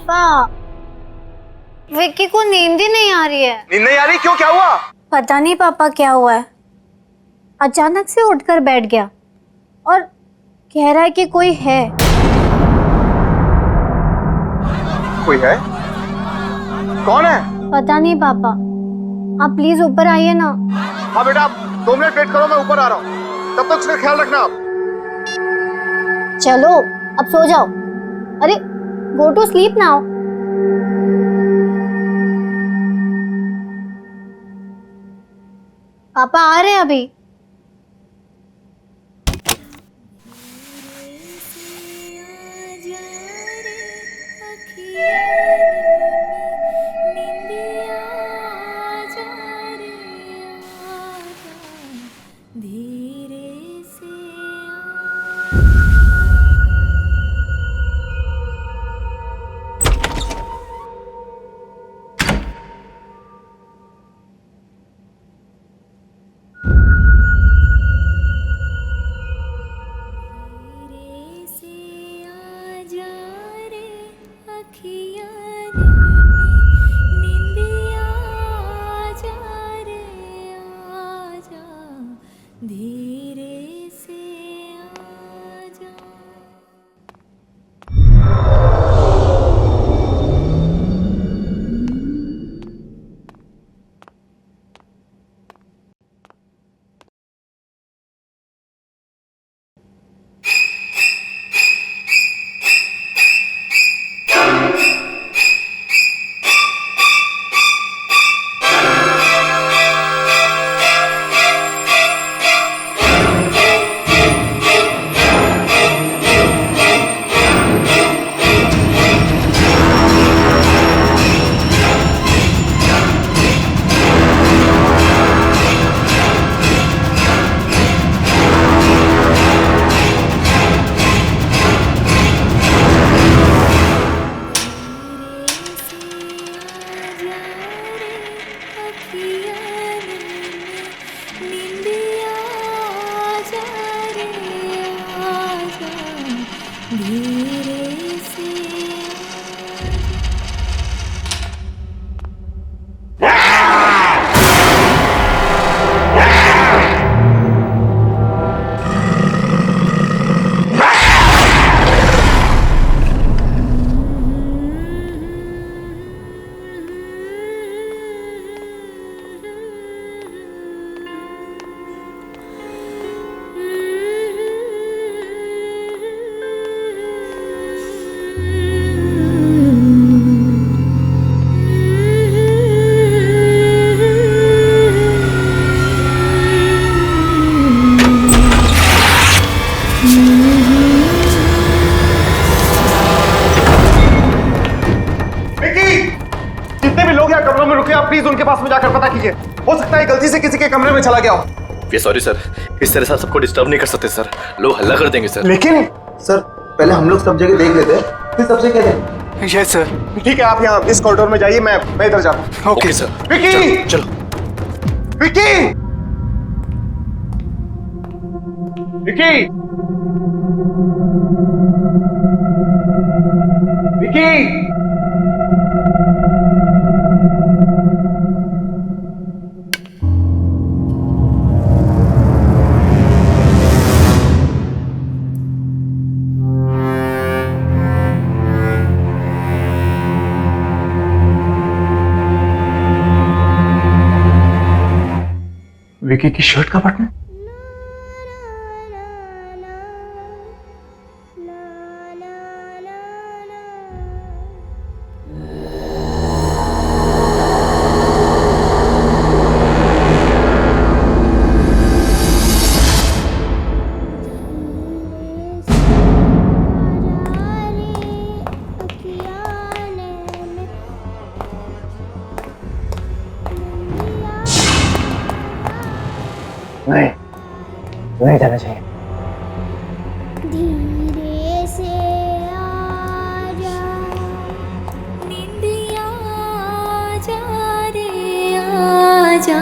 पापा, विक्की को नींद ही नहीं आ रही है। नींद नहीं आ रही? क्यों, क्या हुआ? पता नहीं पापा क्या हुआ है, अचानक से उठकर बैठ गया और कह रहा है कि कोई है। कोई है? कौन है? पता नहीं पापा, आप प्लीज ऊपर आइए ना। हाँ बेटा, आप 2 मिनट वेट करो, मैं ऊपर आ रहा हूँ, तब तक उसका ख्याल रखना आप। चलो अब सो जाओ। अरे गो टू स्लीप नाउ। पापा आ रहे हैं अभी। प्लीज उनके पास में जाकर पता कीजिए, हो सकता है गलती से किसी के कमरे में चला गया हो। वी सॉरी सर, इस तरह से सबको डिस्टर्ब नहीं कर सकते सर, लोग हल्ला कर देंगे सर। लेकिन सर पहले हम लोग सब जगह देख लेते हैं, फिर सबसे कह दें। Yes sir. ठीक है, आप यहाँ इस कॉरिडोर में जाइए, मैं इधर जाता हूँ। Okay sir. विक्की, चलो विक्की, विक्की, विक्की, विक्की की शर्ट का बटन। नहीं जाना चाहिए। धीरे से आजा, निंदिया आजा रे आजा।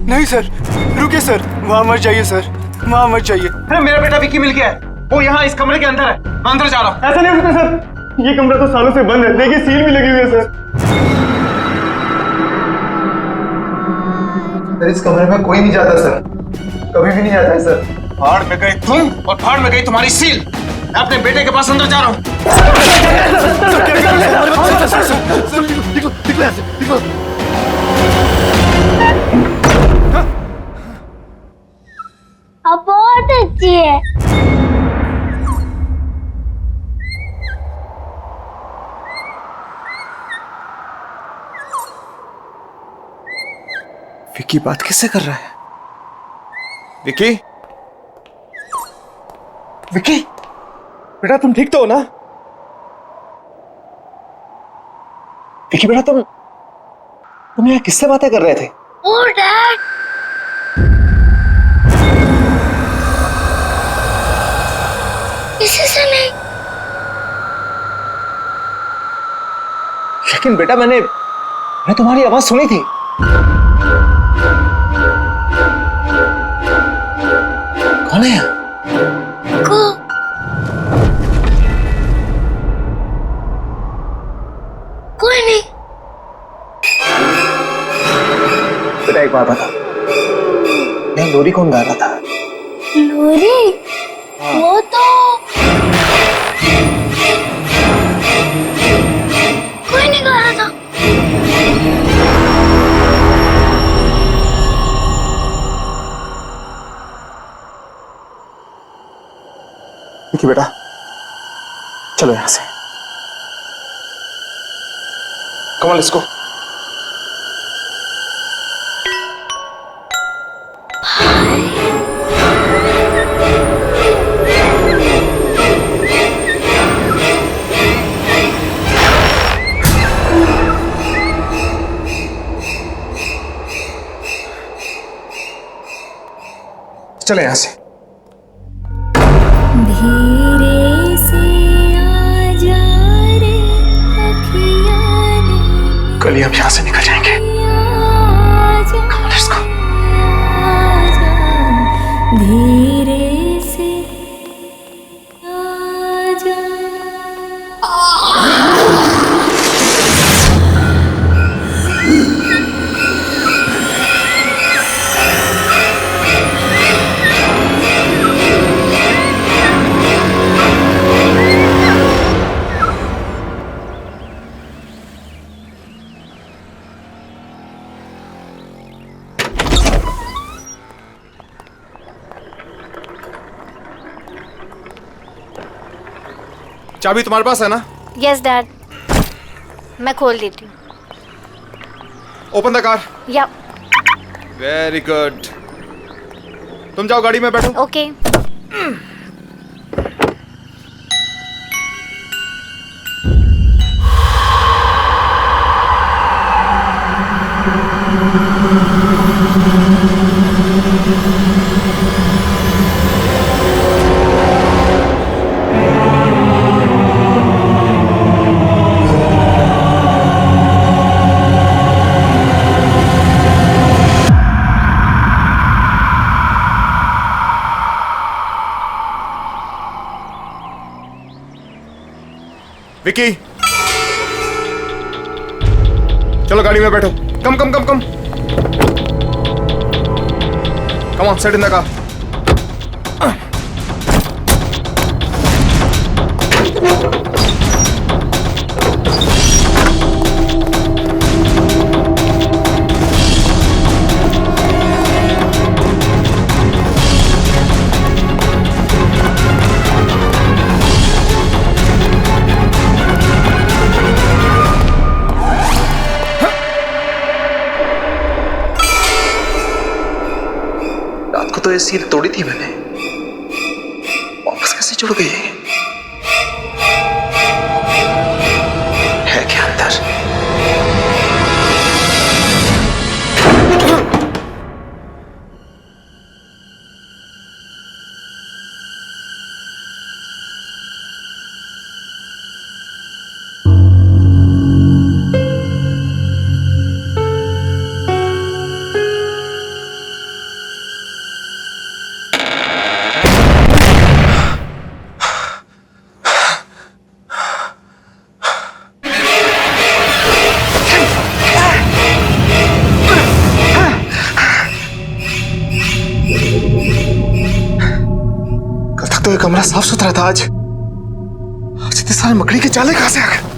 नहीं सर, रुकिए सर, वहाँ मत जाइए सर, वहाँ मत जाइए। अरे मेरा बेटा विक्की मिल गया है, वो यहाँ इस कमरे के अंदर है, मैं अंदर जा रहा हूँ। ऐसा नहीं हो सकता सर, ये कमरा तो सालों से बंद है, देखिए सील भी लगी हुई है सर। सर इस कमरे में कोई नहीं जाता सर, कभी भी नहीं आता है सर। फाड़ में गए तुम और फाड़ में गई तुम्हारी सील। मैं अपने बेटे के पास अंदर जा रहा हूँ। अब बहुत अच्छी है। विक्की बात किससे कर रहा है? विक्की, विक्की, बेटा तुम ठीक तो हो ना? विक्की बेटा तुम यहाँ किससे बातें कर रहे थे? ओ डैड, किसी से नहीं। लेकिन बेटा मैंने तुम्हारी आवाज सुनी थी। कौन है? को कोई नहीं। बेटा एक बात बता, मैं लोरी कौन गा रहा था? लोरी? वो तो कोई नहीं गा रहा था। विक्की बेटा चलो यहां से। Come on let's go. चले यहां से। धीरे से आजा रे अखियाँ ने, कल ही हम यहां से निकल जाएंगे। आजा, लेट्स गो। आजा, धीरे से आजा। चाबी तुम्हारे पास है ना? यस डैड, मैं खोल देती हूँ। Open the car. या वेरी गुड। तुम जाओ गाड़ी में बैठो। ओके। विक्की चलो गाड़ी में बैठो। Come come come come come on, set in the car. तो ये सील तोड़ी थी मैंने, वापस कैसे जुड़ गई? है क्या अंदर? तो ये कमरा साफ सुथरा था। आज इतने सारे मकड़ी के जाले कहां से आ गए?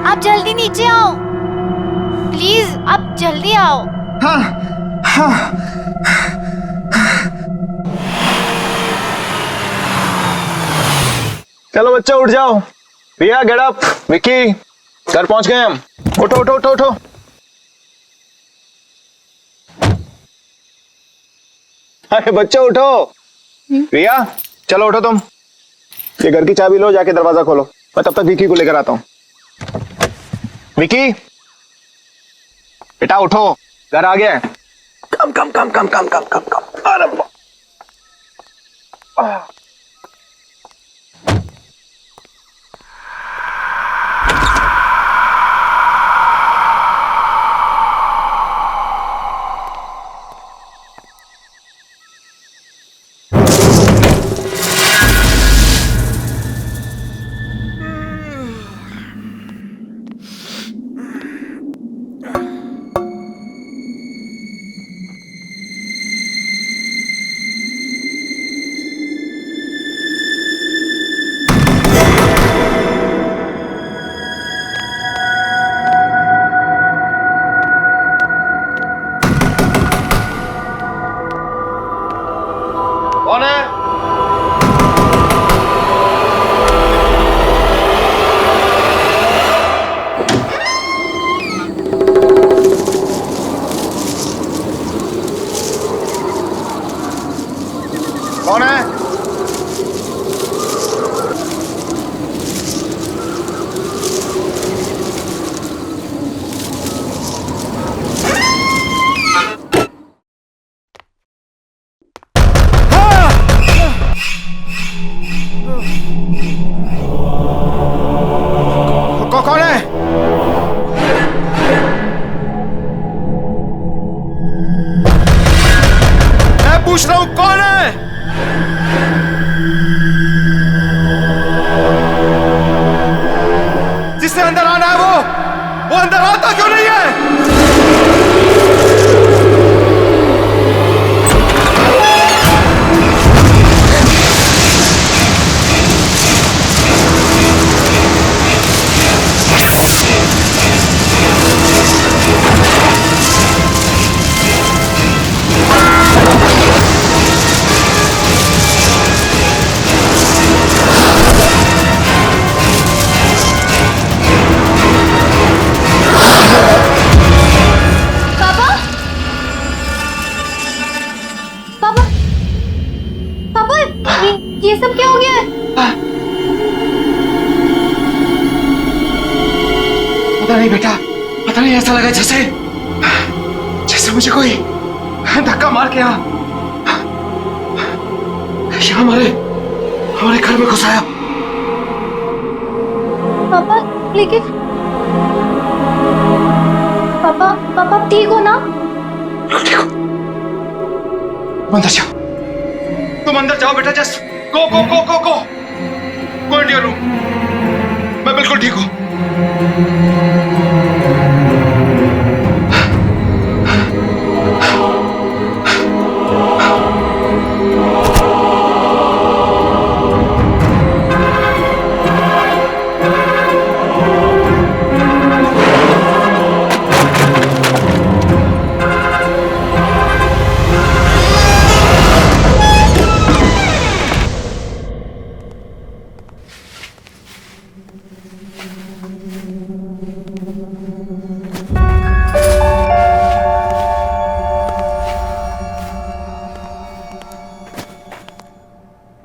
आप जल्दी नीचे आओ, प्लीज आप जल्दी आओ। हाँ हाँ। चलो बच्चा उठ जाओ। रिया गेट अप। विक्की घर पहुंच गए हम। उठो उठो उठो उठो। अरे बच्चा उठो। रिया चलो उठो तुम। ये घर की चाबी लो, जाके दरवाजा खोलो। मैं तब तक विक्की को लेकर आता हूं। विक्की बेटा उठो, घर आ गया है। कम come come come come come come कम। अरे कौन है? कौन है? कौन है? मैं पूछ रहा हूं कौन है? जिससे अंदर आना है वो अंदर आता क्यों नहीं है? ये सब क्या हो गया है? पता नहीं बेटा, पता नहीं, ऐसा लगा जैसे जैसे मुझे कोई धक्का मार के यहाँ हमारे घर में घुसाया। पापा लेकिन पापा ठीक हो ना? ठीक हो। अंदर जाओ, तुम अंदर जाओ बेटा। Just go go go go go go in your room. मैं बिल्कुल ठीक हूं।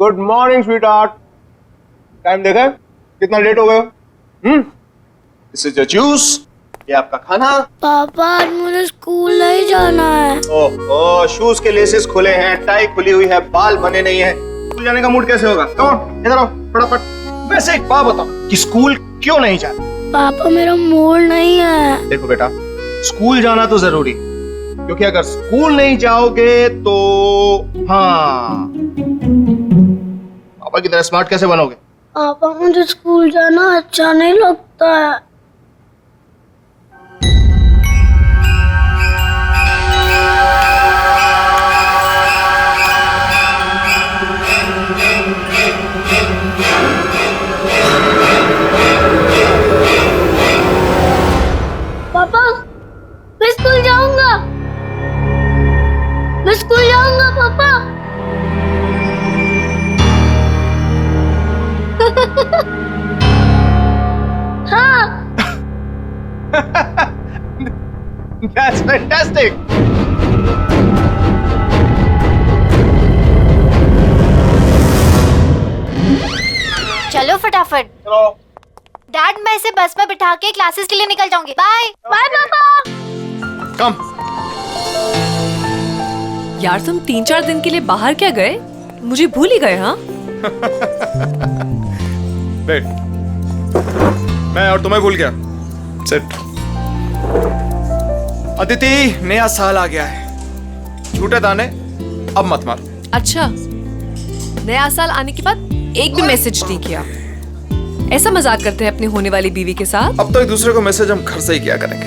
Good morning sweet heart. Time देखा कितना लेट हो गए? दिस इज योर जूस, ये आपका खाना। पापा आज मुझे स्कूल नहीं जाना है। ओह, शूज के लेसेस खुले हैं, टाई खुली हुई है, बाल बने नहीं है, स्कूल जाने का मूड कैसे होगा? कम ऑन, इधर आओ फटाफट। वैसे एक बात बताओ कि स्कूल क्यों नहीं जाना? पापा मेरा मूड नहीं है। देखो बेटा, स्कूल जाना तो जरूरी, क्योंकि अगर स्कूल नहीं जाओगे तो हाँ, पापा की तरह स्मार्ट कैसे बनोगे? पापा मुझे स्कूल जाना अच्छा नहीं लगता है। पापा मैं स्कूल जाऊंगा, मैं स्कूल जाऊंगा पापा। हाँ That's fantastic. चलो फटाफट। चलो। डैड मैं इसे बस में बिठा के क्लासेस के लिए निकल जाऊंगी। बाय बाय पापा। कम। यार तुम 3-4 दिन के लिए बाहर क्या गए? मुझे भूल ही गए। हाँ बैठ। मैं और तुम्हें भूल गया। सिट। अदिति, नया साल आ गया है, झूठे दाने अब मत मार। अच्छा, नया साल आने के बाद एक भी मैसेज नहीं किया। ऐसा मजाक करते हैं अपनी होने वाली बीवी के साथ? अब तो एक दूसरे को मैसेज हम घर से ही किया करेंगे।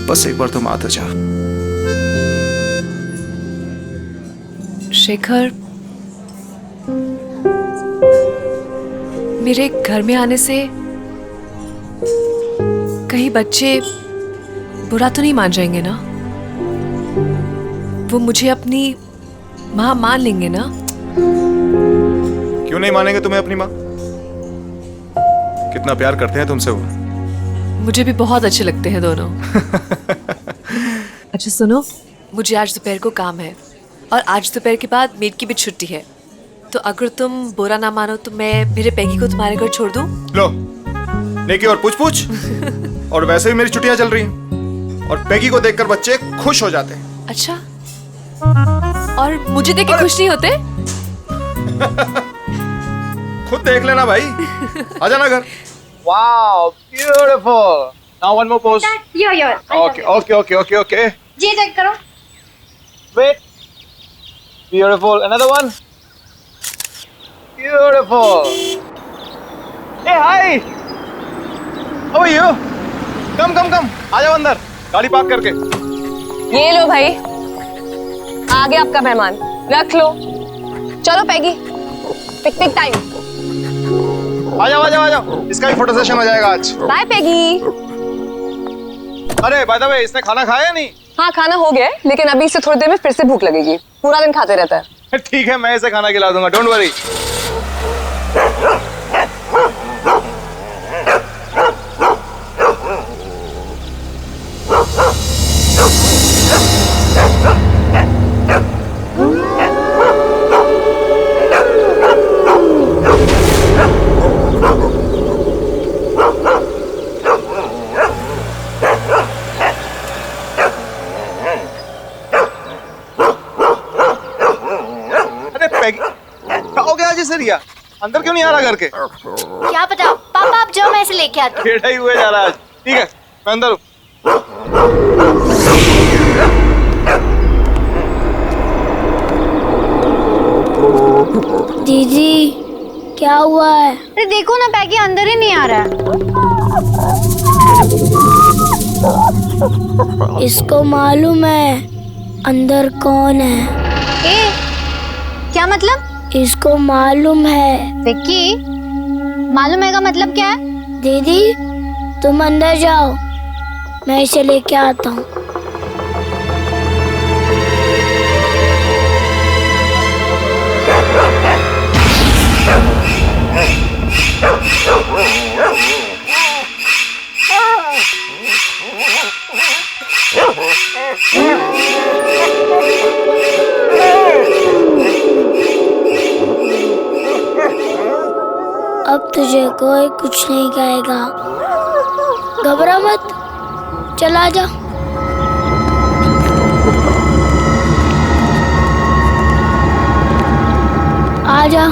बस एक बार तुम आ तो जाओ। शेखर, मेरे घर में आने से कहीं बच्चे बुरा तो नहीं मान जाएंगे ना? वो मुझे अपनी माँ मान लेंगे ना? क्यों नहीं मानेंगे तुम्हें अपनी माँ? कितना प्यार करते हैं तुमसे वो। मुझे भी बहुत अच्छे लगते हैं दोनों। अच्छा सुनो, मुझे आज दोपहर को काम है और आज दोपहर के बाद मेड की भी छुट्टी है, तो अगर तुम बुरा ना मानो तो मैं मेरे पैगी को तुम्हारे घर छोड़ दूं? लो, नेकी और पूछ और वैसे भी मेरी छुट्टियां चल रही हैं और पैगी को देखकर बच्चे खुश हो जाते हैं। अच्छा, और मुझे देख के खुश नहीं होते? खुद देख लेना भाई। आ जाना घर। Wow, beautiful. Now one more pose. यो Okay. जी चेक करो। Wait. Beautiful. Another one. Beautiful. Hey, hi. How are you? Come. आ जाओ अंदर, गाड़ी पार्क करके। ये लो भाई, आ गया आपका मेहमान, रख लो। चलो पैगी, पिकनिक टाइम। आ जाओ, इसका भी फोटो सेशन हो जाएगा आज। बाय पैगी। अरे बाय द वे, इसने खाना खाया या नहीं? हाँ खाना हो गया है, लेकिन अभी इसे थोड़ी देर में फिर से भूख लगेगी, पूरा दिन खाते रहता है। ठीक है, मैं इसे खाना खिला दूंगा, डोंट वरी। खाओगे आज इसे रिया? अंदर क्यों नहीं आ रहा घर के? क्या पता, पापा आप जाओ, मैं इसे लेके आती हूँ। टेढ़ा ही हुए जा रहा है आज। ठीक है, मैं अंदर हूँ। दीदी क्या हुआ है? अरे देखो ना, पैगी अंदर ही नहीं आ रहा है। इसको मालूम है अंदर कौन है? ए, क्या मतलब? इसको मालूम है। विक्की, मालूम है का मतलब क्या है? दीदी तुम अंदर जाओ, मैं इसे लेके आता हूँ। अब तुझे कोई कुछ नहीं कहेगा। घबरा मत, चला जा। आजा।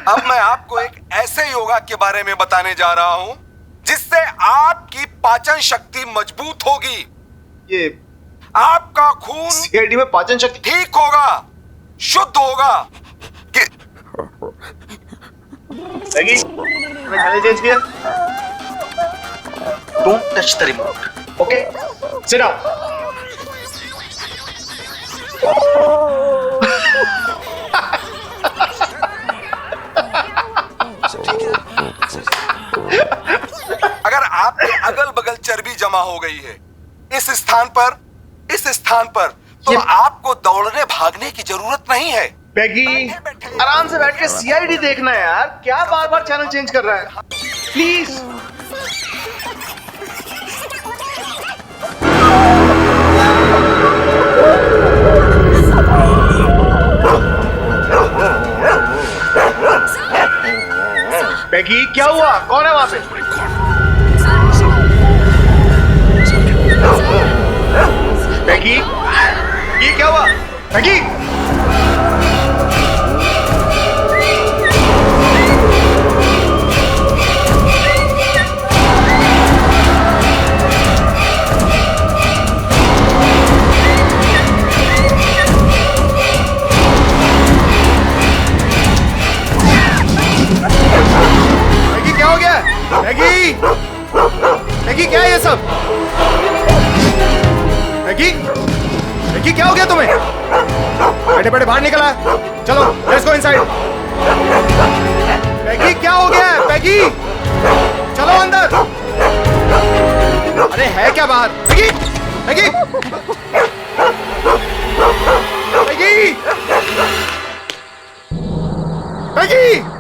अब मैं आपको एक ऐसे योगा के बारे में बताने जा रहा हूं जिससे आपकी पाचन शक्ति मजबूत होगी। ये आपका खून सीआईडी में पाचन शक्ति ठीक होगा, शुद्ध होगा। मैगी, मैं चैनल चेंज किया। Don't touch the remote. Okay, sit down. अगर आपके अगल बगल चर्बी जमा हो गई है इस स्थान पर तो आपको दौड़ने भागने की जरूरत नहीं है। मैगी, आराम से बैठ के सीआईडी देखना है यार, क्या बार बार चैनल चेंज कर रहा है? प्लीज। मैगी, क्या हुआ? कौन है वहां पे? मैगी, ये क्या हुआ? मैगी, मैगी, मैगी क्या है ये सब? मैगी, मैगी क्या हो गया तुम्हें? बैठे बैठे बाहर निकला, चलो लेट्स गो इनसाइड। मैगी क्या हो गया है? मैगी चलो अंदर। अरे है क्या बात? Maggi, Maggi, Maggi, Maggi.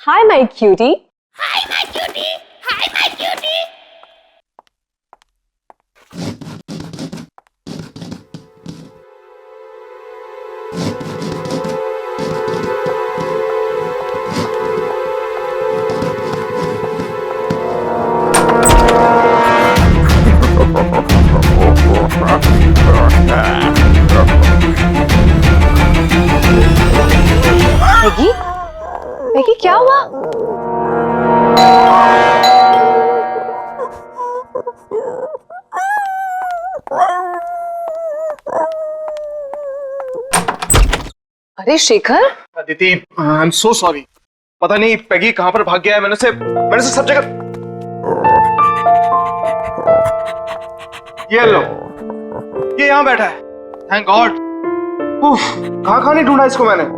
Hi, my cutie. Maggi, Maggi क्या हुआ? अरे Shekhar, Aditi, I am so sorry. पता नहीं पैगी कहां पर भाग गया है। मैंने से सब जगह। ये लो, ये यहां बैठा है। Thank God. कहां नहीं ढूंढा इसको मैंने।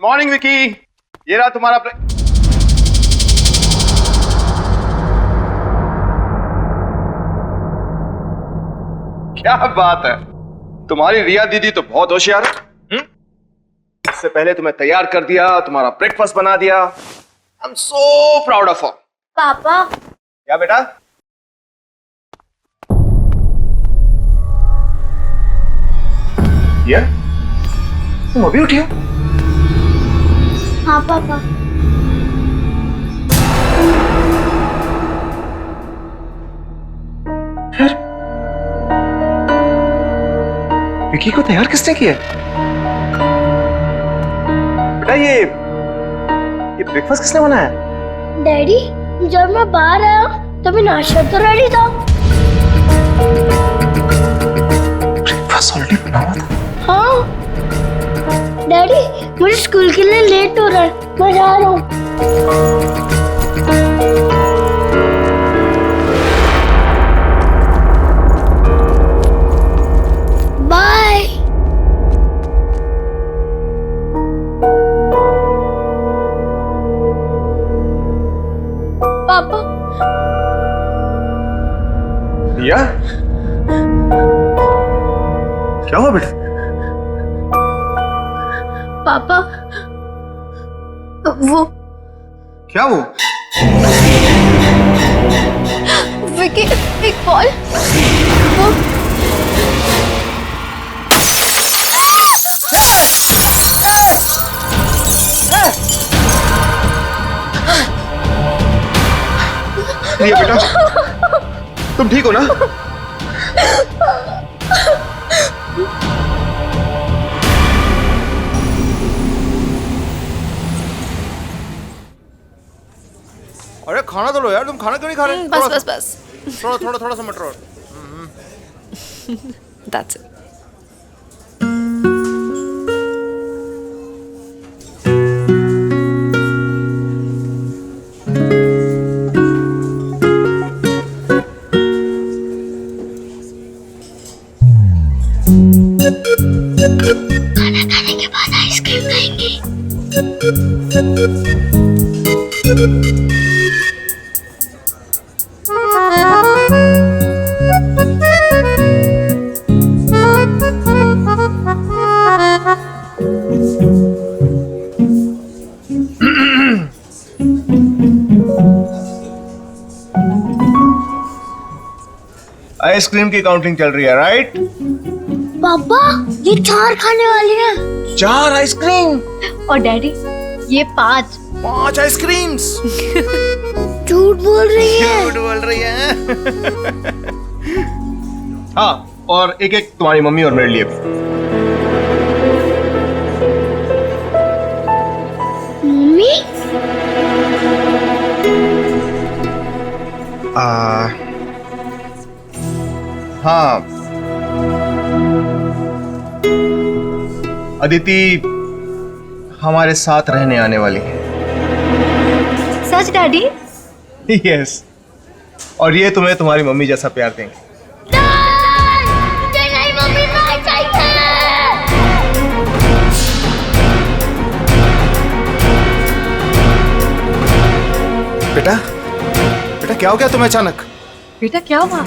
मॉर्निंग विकी, ये रहा तुम्हारा क्या बात है, तुम्हारी रिया दीदी तो बहुत होशियार है। इससे पहले तुम्हें तैयार कर दिया, तुम्हारा ब्रेकफास्ट बना दिया। I am so proud of her. पापा, क्या बेटा? रिया, तुम अभी उठी हो? हाँ पापा। विकी को तैयार किसने किया? बेटा ये ब्रेकफास्ट किसने बनाया? डैडी, जब मैं बाहर आया तभी नाश्ता तो रेडी था। ब्रेकफास्ट ऑलरेडी बना हुआ था। हाँ डैडी, मुझे स्कूल के लिए लेट हो रहा है, मैं जा रहा हूँ। बाय। पापा। रिया, क्या हुआ बेटा? पापा, वो क्या वो? विकी, एक बॉल। वो रिया बेटा, तुम ठीक हो ना? अरे खाना तो लो यार, तुम खाना क्यों नहीं खा रहे? बस बस बस, थोड़ा सा मटर और। That's it. खाना खाने के बाद आइसक्रीम खाएंगे। आइसक्रीम की काउंटिंग चल रही है, राइट? पापा, ये 4 खाने वाले हैं। 4 आइसक्रीम और डैडी, ये 5। 5 आइसक्रीम्स। झूठ बोल रही है। झूठ बोल रही है। हाँ, और एक एक तुम्हारी मम्मी और मेरे लिए भी। मम्मी? हाँ, अदिति हमारे साथ रहने आने वाली है। सच डैडी? यस, और ये तुम्हें तुम्हारी मम्मी जैसा प्यार देंगे। मुझे नहीं मम्मी, नहीं चाहिए। बेटा, बेटा क्या हो गया तुम्हें अचानक? बेटा क्या हुआ?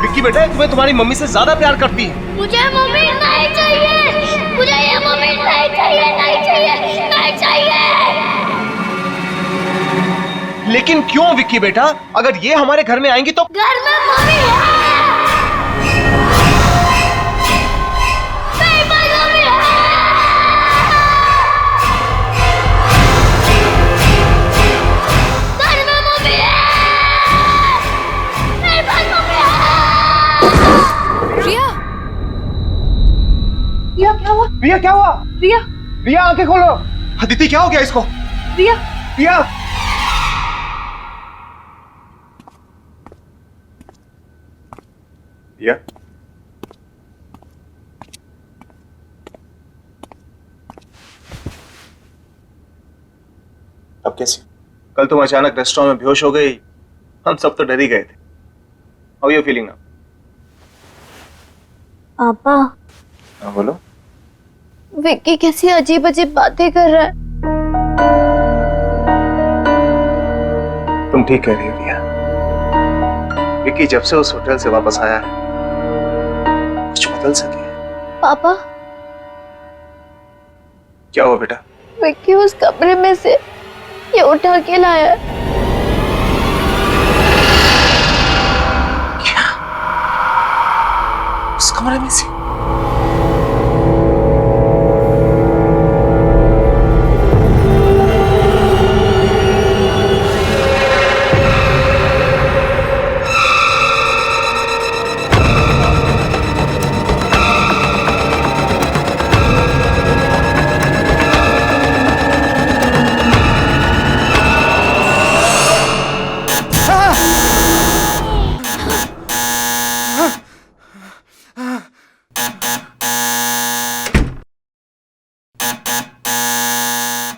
विक्की बेटा, तुम्हें तुम्हारी मम्मी से ज्यादा प्यार करती है। मुझे मम्मी नहीं चाहिए, मुझे ये मम्मी नहीं चाहिए, नहीं चाहिए, नहीं चाहिए। लेकिन क्यों विक्की बेटा? अगर ये हमारे घर में आएंगी तो घर में मम्मी है। मेरे पास मम्मी है। घर में मम्मी है। मेरे पास मम्मी है। रिया, रिया क्या हुआ? रिया क्या हुआ? रिया, रिया आंखें खोलो। अदिति क्या हो गया इसको? रिया, रिया, रिया, अब कैसी? कल तुम अचानक रेस्टोरेंट में बेहोश हो गई, हम सब तो डर ही गए थे। How are you feeling now? पापा, हाँ बोलो। विक्की कैसी अजीब अजीब बातें कर रहा है। तुम ठीक कह रही हो रिया। विक्की जब से उस होटल से वापस आया है कुछ बदल सके। पापा, क्या हुआ बेटा? विक्की उस कमरे में से ये उठा के लाया है। क्या? उस कमरे में से?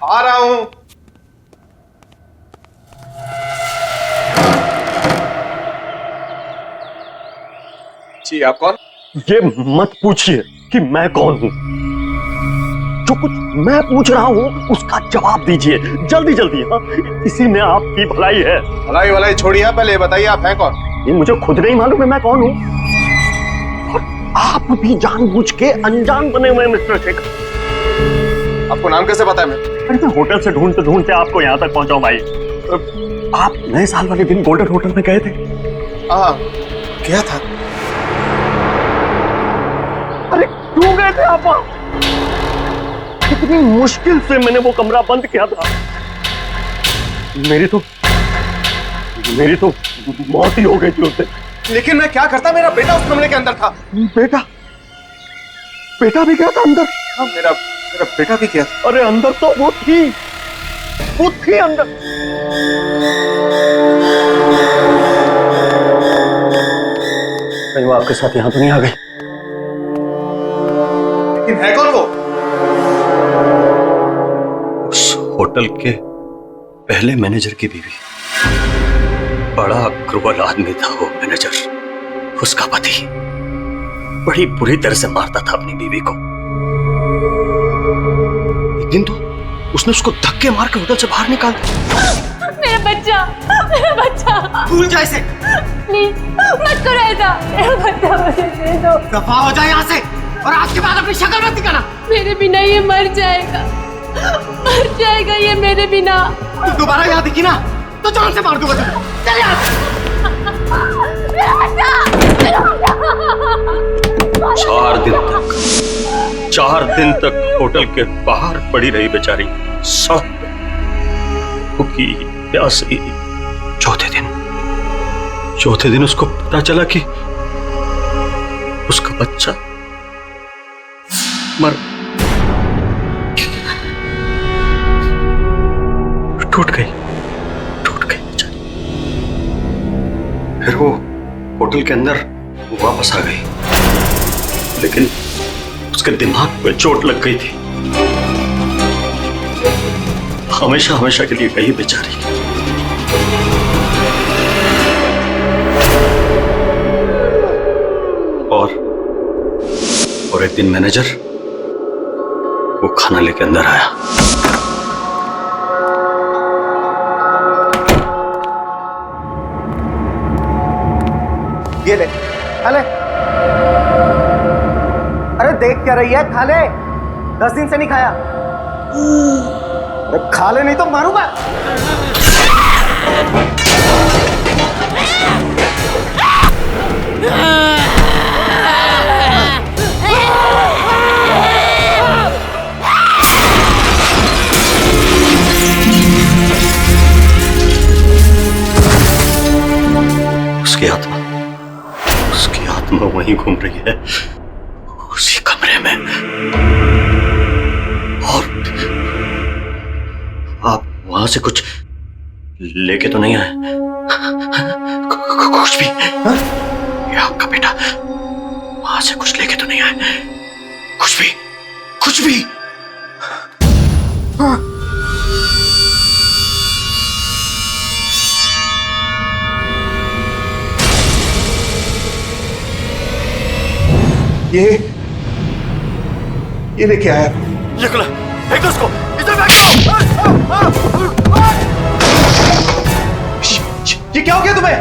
आ रहा हूं। जी आप कौन? ये मत पूछिए कि मैं कौन हूं। जो कुछ मैं पूछ रहा हूं उसका जवाब दीजिए जल्दी जल्दी। हाँ, इसी में आपकी भलाई है। भलाई भलाई छोड़िए, पहले बताइए आप हैं कौन? ये मुझे खुद नहीं मालूम है मैं कौन हूं। और आप भी जानबूझ के अनजान बने हुए हैं मिस्टर शेखर। आपको नाम कैसे पता है? अरे मैं होटल से ढूंढते ढूंढते आपको यहाँ तक पहुंचा भाई। आप नए साल वाले दिन गोल्डन होटल में गए थे? हाँ गया था। अरे क्यों गए थे आप वहां? कितनी मुश्किल से मैंने वो कमरा बंद किया था। मेरी तो मौत ही हो गई थी उससे। लेकिन मैं क्या करता, मेरा बेटा उस कमरे के अंदर था। बेटा भी गया था अंदर? हाँ मेरा बेटा भी गया था। अरे अंदर तो वो थी अंदर। कहीं वो आपके साथ यहां तो नहीं आ गई? लेकिन है कौन वो? उस होटल के पहले मैनेजर की बीवी। बड़ा क्रूर आदमी था वो मैनेजर। उसका पति बड़ी बुरी तरह से मारता था अपनी बीवी को। एक दिन तो उसने उसको धक्के मार के होटल से बाहर निकाल दिया। मेरा बच्चा भूल जा इसे। प्लीज मत करो ऐसा। मेरा बच्चा मुझे दे दो। दफा हो जाए यहाँ से और आज के बाद अपनी शक्ल मत दिखाना। मेरे बिना ये मर जाएगा ये मेरे बिना। तू दोबारा यहाँ दिखी ना तो जान से मार दूंगा तुझे। चल यहाँ से। 4 दिन तक होटल के बाहर पड़ी रही बेचारी सड़क पे, भूखी प्यासी। चौथे दिन उसको पता चला कि उसका बच्चा मर टूट गई बेचारी। फिर वो होटल के अंदर वापस आ गई, लेकिन उसके दिमाग पे चोट लग गई थी। हमेशा के लिए गई बेचारी। और एक दिन मैनेजर वो खाना लेके अंदर आया। ये ले, खा ले। अरे देख क्या रही है, खा ले। 10 दिन से नहीं खाया। अरे खा ले नहीं तो मारूंगा। उसकी आत्मा वहीं घूम रही है, उसी कमरे में। और आप वहां से कुछ लेके तो नहीं आए? कुछ भी? ये आपका बेटा वहां से कुछ लेके तो नहीं आए? कुछ भी? ये लेके आया। ये खुला, फेंक दो उसको, इसे फेंक दो। ये क्या हो गया तुम्हें?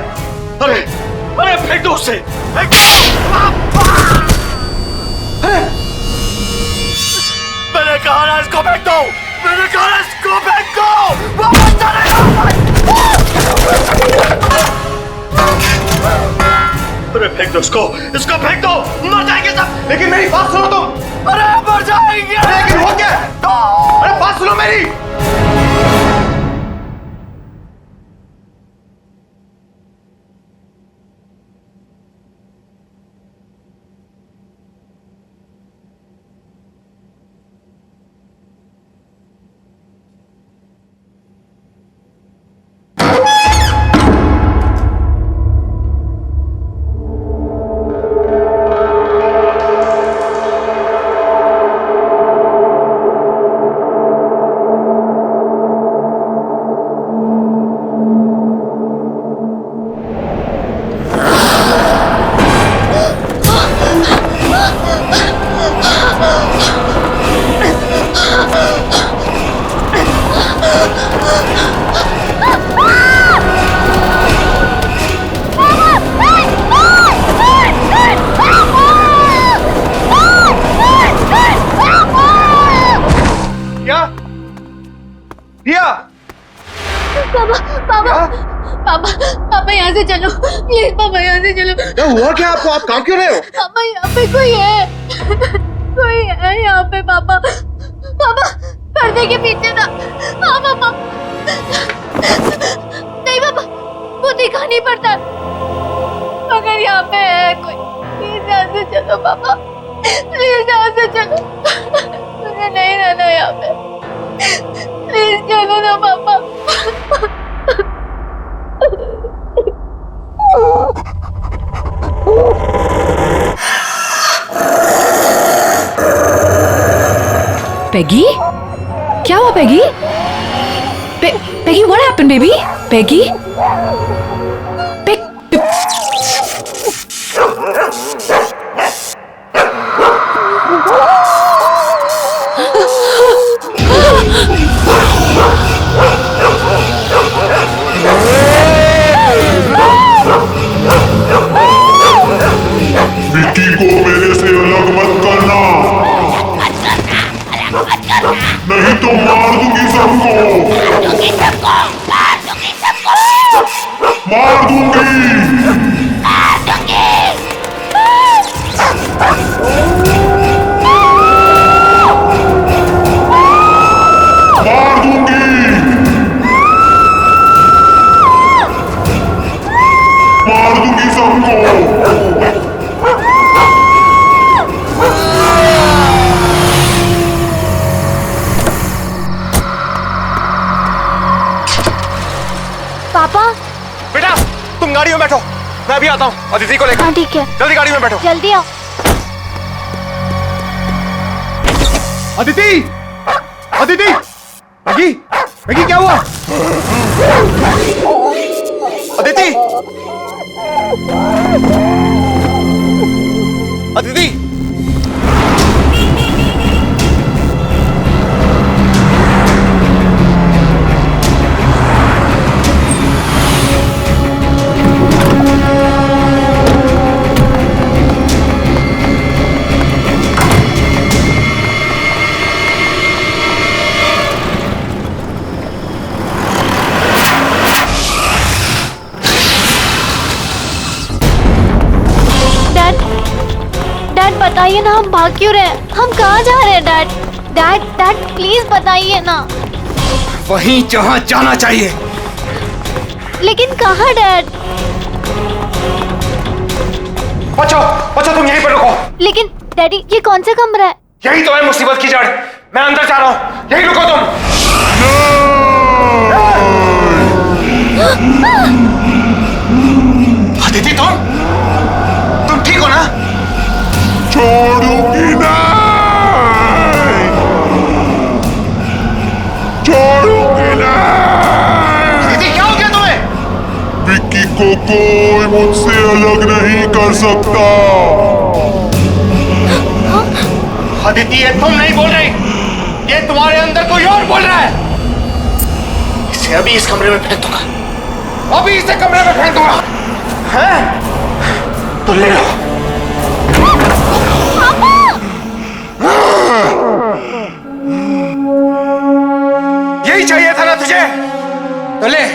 अरे अरे फेंक दो उसे, फेंक दो। मैंने कहा ना इसको फेंक दो, मैंने कहा ना इसको फेंक दो। वापस चले अरे फेंक दो इसको फेंक दो, मर जाएंगे सब। लेकिन मेरी बात सुनो तुम। अरे मर जाएंगे। लेकिन हो क्या? अरे बात सुनो मेरी। पापा यहाँ से चलो प्लीज, पापा यहाँ से चलो। क्या हुआ क्या आपको? आप काम क्यों रहे हो? पापा यहाँ पे कोई है, कोई है यहाँ पे। पापा पर्दे के पीछे था। हाँ पापा। नहीं पापा, वो दिखा नहीं पड़ता, मगर यहाँ पे है कोई। प्लीज यहाँ से चलो पापा, प्लीज यहाँ से चलो, मुझे नहीं रहना यहाँ पे। प्लीज चलो ना पापा। पेगी, क्या हुआ Peggy? Peggy, what happened baby? Peggy, Vicky को मेरे से अलग मत करना, नहीं तो मार दूंगी सबको, मार दूंगी। पापा बेटा तुम गाड़ी में बैठो, मैं अभी आता हूँ अदिति को लेकर। हाँ ठीक है, जल्दी गाड़ी में बैठो। जल्दी आओ। अदिति, अदिति, मैगी, मैगी क्या हुआ? अदिति, अदिति, बताइए ना, हम भाग क्यों रहे हैं? हम कहाँ जा रहे हैं डैड? डैड प्लीज बताइए ना। वहीं जहाँ जाना चाहिए। लेकिन कहाँ डैड? बच्चों तुम यहीं पर रुको। लेकिन डैडी ये कौन सा कमरा है? यही तो है मुसीबत की जड़, मैं अंदर जा रहा हूँ, यहीं रुको तुम। अदिति तुम ठीक हो ना? छोड़ूंगी नहीं, छोड़ूंगी नहीं। अदिति क्या हो गया तुम्हें? विक्की को कोई मुझसे अलग नहीं कर सकता। अदिति, ये तुम नहीं बोल रही, ये तुम्हारे अंदर कोई और बोल रहा है। इसे अभी इस कमरे में फेंक दूंगा, अभी इसे कमरे में फेंक दूंगा। हैं? तो ले लो। यही चाहिए था ना तुझे? तो ले।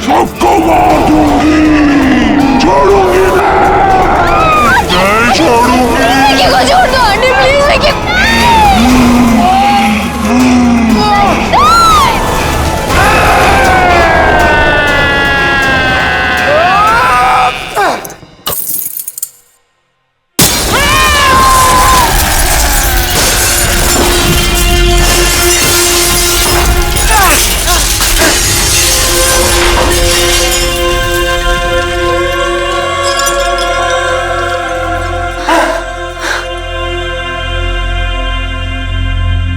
सबको मार दूंगी, छोड़ूंगी नहीं छोड़ूंगी। विकी को छोड़ दो आंटी, प्लीज विकी।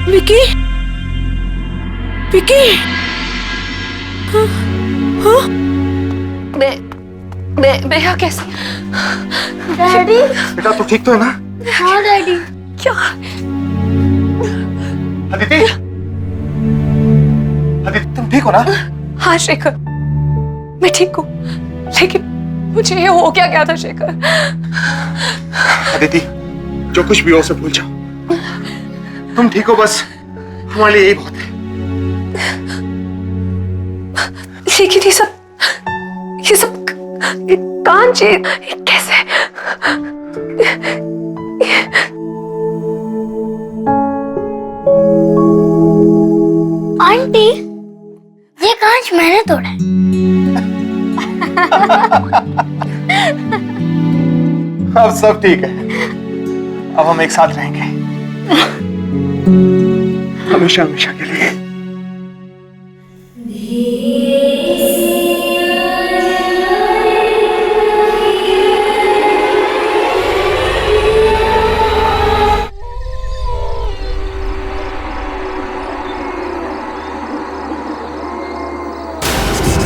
विकी, विकी, मैं यहाँ कैसे? डैडी। बेटा तू ठीक तो है ना? हाँ डैडी। क्या? अदिति, अदिति तुम ठीक हो ना? हाँ शेखर, मैं ठीक हूँ, लेकिन मुझे ये हो क्या गया था शेखर? अदिति, जो कुछ भी हो उसे भूल जाओ, तुम ठीक हो, बस हमारे लिए यही बहुत है। लेकिन ये सब कांच, ये कैसे? आंटी, ये कांच मैंने तोड़ा है। अब सब ठीक है, अब हम एक साथ रहेंगे हमेशा हमेशा के लिए।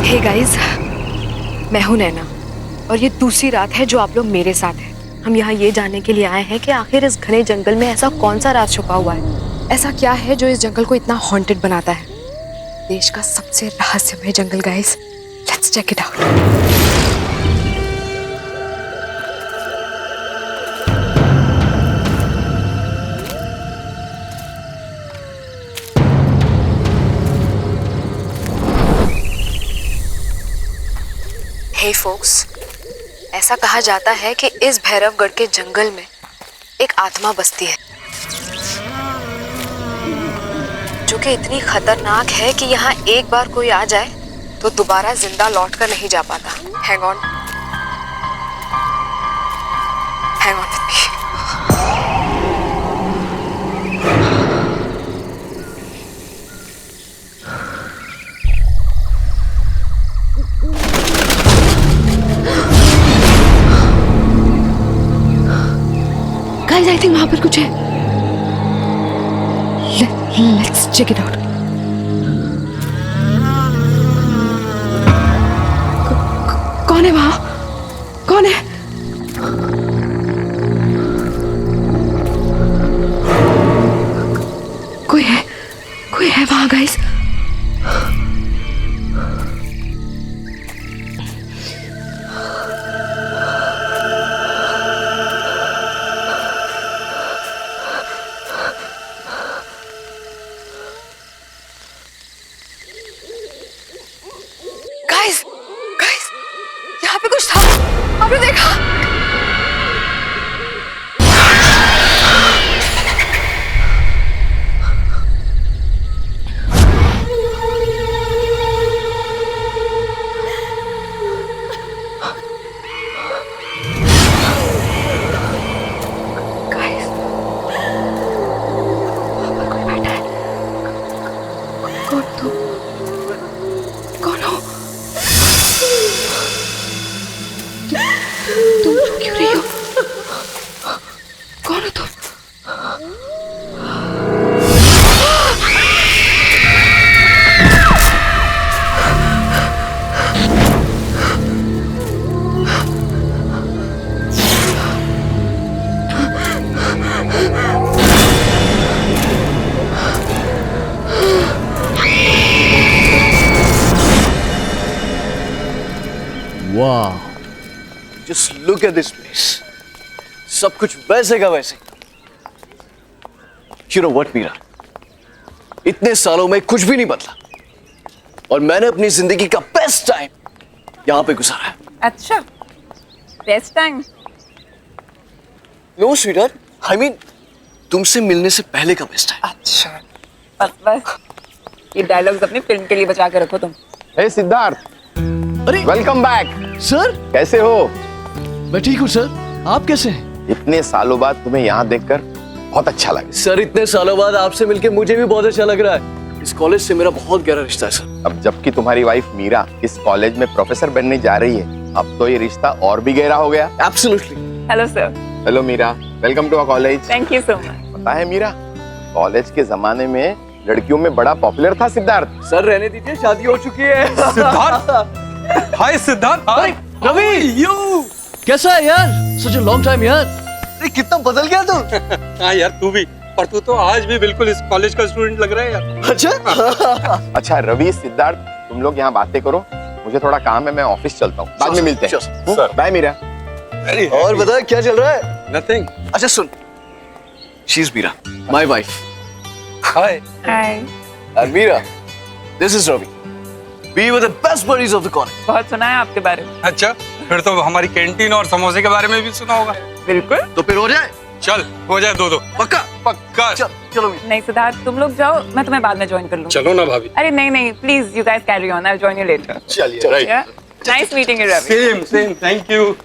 हे गाइस, मैं हूं नैना और ये दूसरी रात है जो आप लोग मेरे साथ हैं। हम यहाँ ये जानने के लिए आए हैं कि आखिर इस घने जंगल में ऐसा कौन सा राज छुपा हुआ है, ऐसा क्या है जो इस जंगल को इतना हॉन्टेड बनाता है। देश का सबसे रहस्यमय जंगल guys, let's check it out. Hey folks, ऐसा कहा जाता है कि इस भैरवगढ़ के जंगल में एक आत्मा बसती है जो कि इतनी खतरनाक है कि यहाँ एक बार कोई आ जाए तो दोबारा जिंदा लौट कर नहीं जा पाता। Hang on with me. Guys, I think वहां पर कुछ है। Let's check it out. कौन है वहां? कौन है? कोई है वहां गाइस। गाइस, यहाँ पे कुछ था, आपने देखा? वाह, just look at this place. सब कुछ वैसे का वैसे। यू नो व्हाट मीरा, इतने सालों में कुछ भी नहीं बदला और मैंने अपनी जिंदगी का बेस्ट टाइम यहां पे गुजारा है। अच्छा, best time? No sweetheart, I mean तुमसे मिलने से पहले का बेस्ट टाइम। अच्छा, बस ये डायलॉग्स अपनी फिल्म के लिए बचा के रखो तुम। हे सिद्धार्थ, अरे वेलकम बैक सर। कैसे हो? मैं ठीक हूँ सर, आप कैसे हैं? इतने सालों बाद तुम्हें यहाँ देखकर बहुत अच्छा लगा। सर इतने सालों बाद आपसे मिलके मुझे भी बहुत अच्छा लग रहा है। इस कॉलेज से मेरा बहुत गहरा रिश्ता है सर। अब जबकि तुम्हारी वाइफ मीरा इस कॉलेज में प्रोफेसर बनने जा रही है, अब तो ये रिश्ता और भी गहरा हो गया। Absolutely. Hello sir. Hello Meera, welcome to our college. Thank you so much. पता है मीरा, कॉलेज के जमाने में लड़कियों में बड़ा पॉपुलर था सिद्धार्थ। सर रहने दीजिए, शादी हो चुकी है। सिद्धार्थ, हाय सिद्धार्थ। रवि, यू कैसा है यार? सच अ लॉन्ग टाइम यार। अरे कितना बदल गया तू। हाँ यार तू भी, पर तू तो आज भी बिल्कुल इस कॉलेज का स्टूडेंट लग रहा है यार। अच्छा। अच्छा रवि, सिद्धार्थ, तुम लोग यहाँ बातें करो, मुझे थोड़ा काम है, मैं ऑफिस चलता हूँ, बाद में मिलते हैं। बाय मीरा। और बता क्या चल रहा है? नथिंग। अच्छा सुन, she is Meera, my wife. Hi. Hi. And Meera, this is Ravi. We were the best buddies of the college. बहुत सुना है आपके बारे में। अच्छा, फिर तो हमारी कैंटीन और समोसे के बारे में भी सुना होगा। बिल्कुल। तो फिर हो जाए। चल हो जाए दो। पक्का? पक्का। चलो। नहीं सिद्धार्थ, तुम लोग जाओ, मैं तुम्हें बाद में ज्वाइन कर लूंगी। चलो ना भाभी। अरे नहीं, please you guys carry on, I will join you later. चलिए। Right. Nice meeting you Ravi. Same, thank you.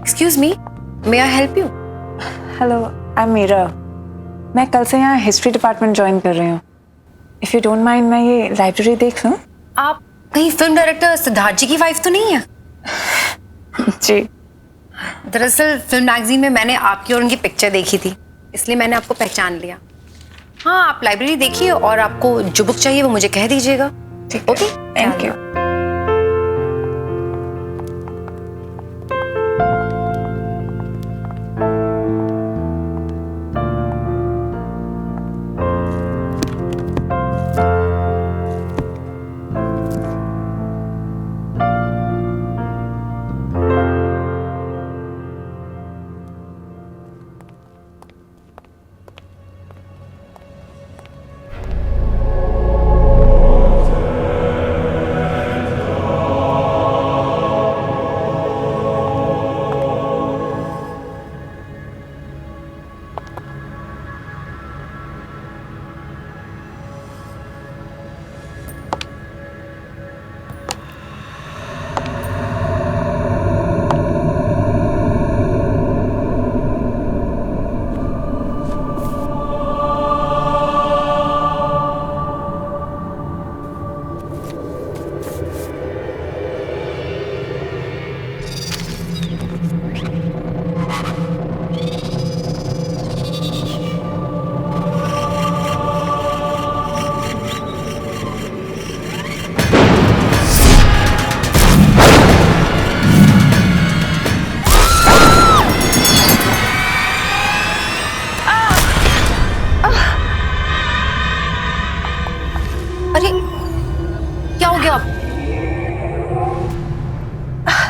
Excuse me, may I help you? Hello, I am Meera. मैं कल से यहाँ हिस्ट्री डिपार्टमेंट ज्वाइन कर रही हूँ। इफ यू डोंट माइंड, मैं ये लाइब्रेरी देख लूँ? आप कहीं फिल्म डायरेक्टर सिद्धार्थ जी की वाइफ तो नहीं है? जी। दरअसल फिल्म मैगजीन में मैंने आपकी और उनकी पिक्चर देखी थी, इसलिए मैंने आपको पहचान लिया। हाँ, आप लाइब्रेरी देखिए और आपको जो बुक चाहिए वो मुझे कह दीजिएगा। Okay, thank you.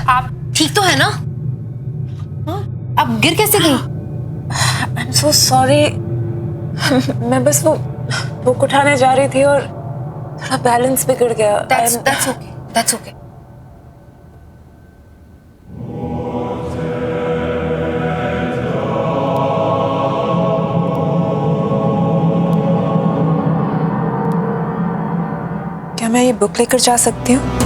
आप ठीक तो है ना? आप गिर कैसे गई? I am so sorry. मैं बस वो बुक उठाने जा रही थी और थोड़ा बैलेंस बिगड़ गया। That's okay. क्या मैं ये बुक लेकर जा सकती हूँ?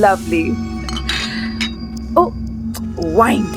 Lovely. Oh, wine.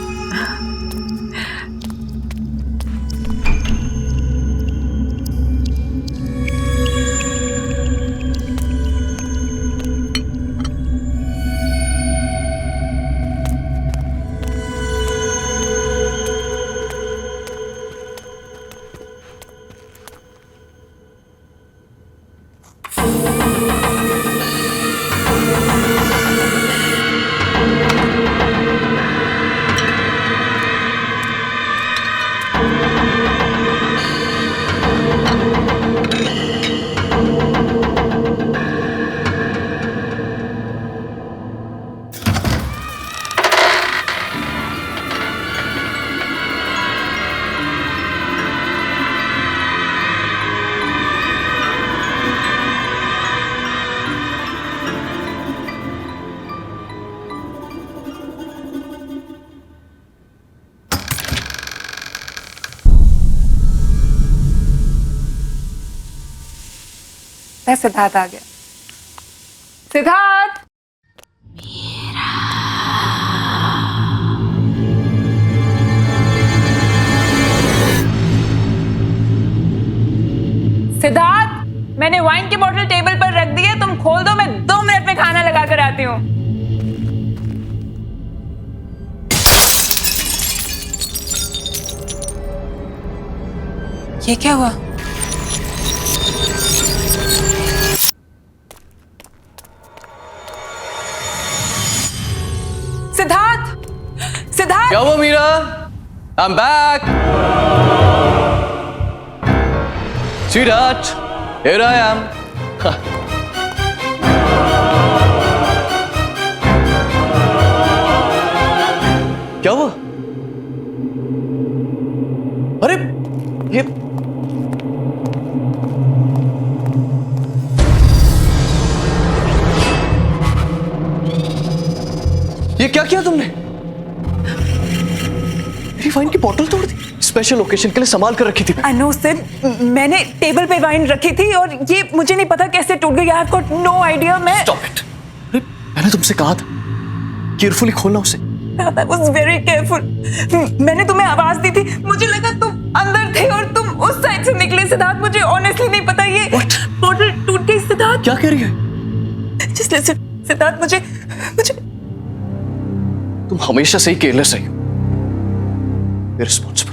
सिद्धार्थ आ गया। सिद्धार्थ, सिद्धार्थ, मैंने वाइन की बोतल टेबल पर रख दी है, तुम खोल दो, मैं 2 मिनट में खाना लगा कर आती हूँ। ये क्या हुआ? सिद्धार्थ, सिद्धार्थ, क्या हुआ Meera? I'm back. Sweetheart, here I am. क्या हुआ? अरे ये क्या किया तुमने? मेरी वाइन की बोतल तोड़ दी। स्पेशल ओकेजन के लिए संभाल कर रखी थी। I know sir, मैंने टेबल पे वाइन रखी थी और ये मुझे नहीं पता कैसे टूट गई। I've got no idea। मैं Stop it। मैंने तुमसे कहा था केयरफुली खोलना उसे। I was very careful। मैंने तुम्हें आवाज दी थी, मुझे लगा तुम अंदर थे और तुम उस साइड से निकले। सिद्धार्थ, मुझे ऑनेस्टली नहीं पता ये बोतल टूट गई। सिद्धार्थ, क्या कह रही है? Just listen, सिद्धार्थ, मुझे तुम हमेशा से ही केयरलेस रही हो, इररिस्पॉन्सिबल।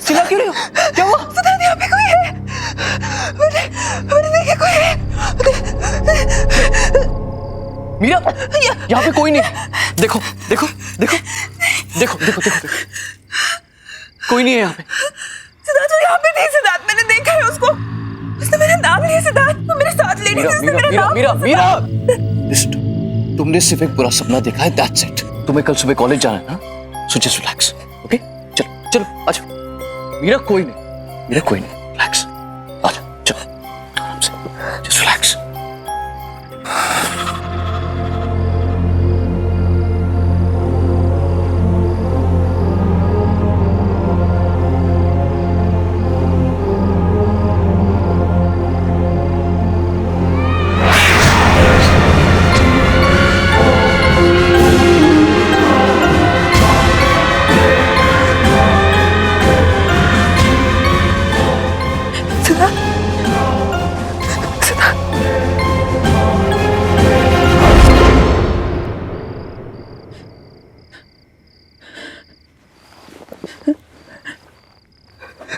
चिल्ला क्यों रही हो? क्या हुआ? सिद्धार्थ यहाँ पे कोई है। मैंने देखा कोई है। मीरा, यहाँ पे कोई नहीं। देखो देखो देखो देखो देखो देखो कोई नहीं है यहाँ पे। सिद्धार्थ वो यहाँ पे नहीं। सिद्धार्थ मैंने देखा है उसको। उसने मेरा नाम लिया। सिद्धार्थ वो मेरे साथ लेडी थी। उसने मेरा नाम मीरा लिस्ट, तुमने सिर्फ एक बुरा सपना देखा है, दैट्स इट। तुम्हें कल सुबह कॉलेज जाना है ना, सो जस्ट रिलैक्स, ओके? चलो चलो आ जाओ। मीरा कोई नहीं, रिलैक्स, आ जाओ, चलो आराम से, जस्ट रिलैक्स।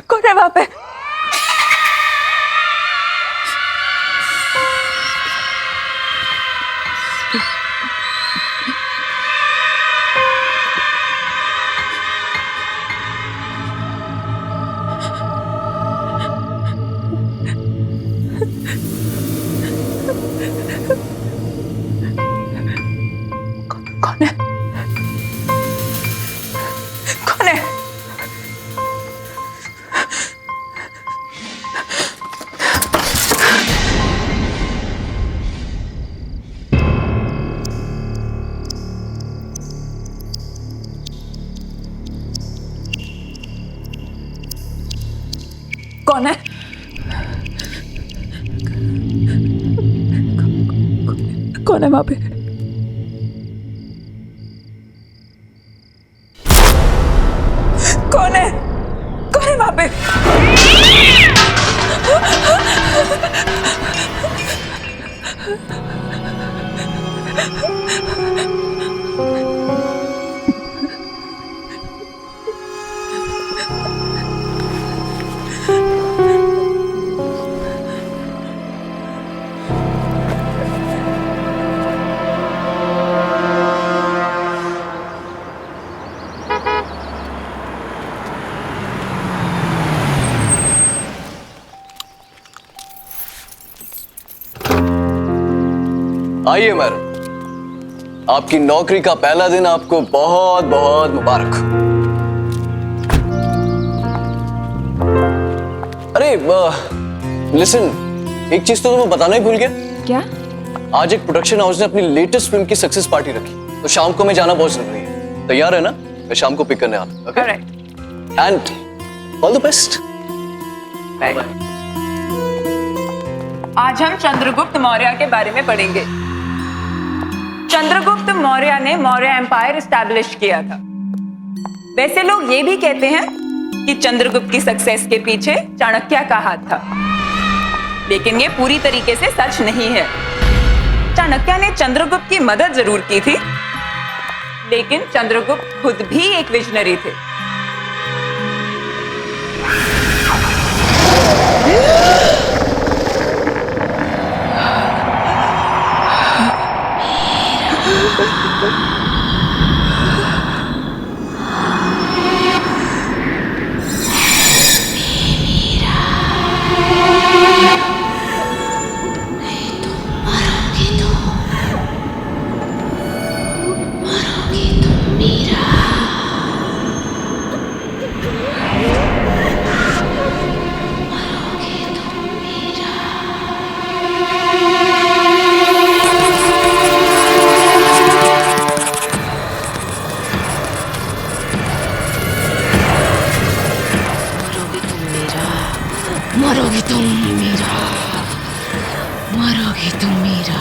कौन है वहां पे? कौन है? कौन है? कौन है? कौन है वहां पे? कौन है? कौन है वहां पे? आइए मैडम, आपकी नौकरी का पहला दिन आपको बहुत बहुत मुबारक। अरे लिसन, एक चीज तो तुम्हें बताना ही भूल गया। क्या? आज एक प्रोडक्शन हाउस ने अपनी लेटेस्ट फिल्म की सक्सेस पार्टी रखी, तो शाम को मैं जाना बहुत जरूरी है। तैयार है ना? मैं शाम को पिक करने आता हूं। Okay? And all the best. आज हम चंद्रगुप्त मौर्य के बारे में पढ़ेंगे। चंद्रगुप्त मौर्य ने मौर्य एम्पायर एस्टैब्लिश किया था। वैसे लोग ये भी कहते हैं कि चंद्रगुप्त की सक्सेस के पीछे चाणक्य का हाथ था, लेकिन ये पूरी तरीके से सच नहीं है। चाणक्य ने चंद्रगुप्त की मदद जरूर की थी, लेकिन चंद्रगुप्त खुद भी एक विजनरी थे। मरोगी तुम मीरा, मरोगी तुम मीरा।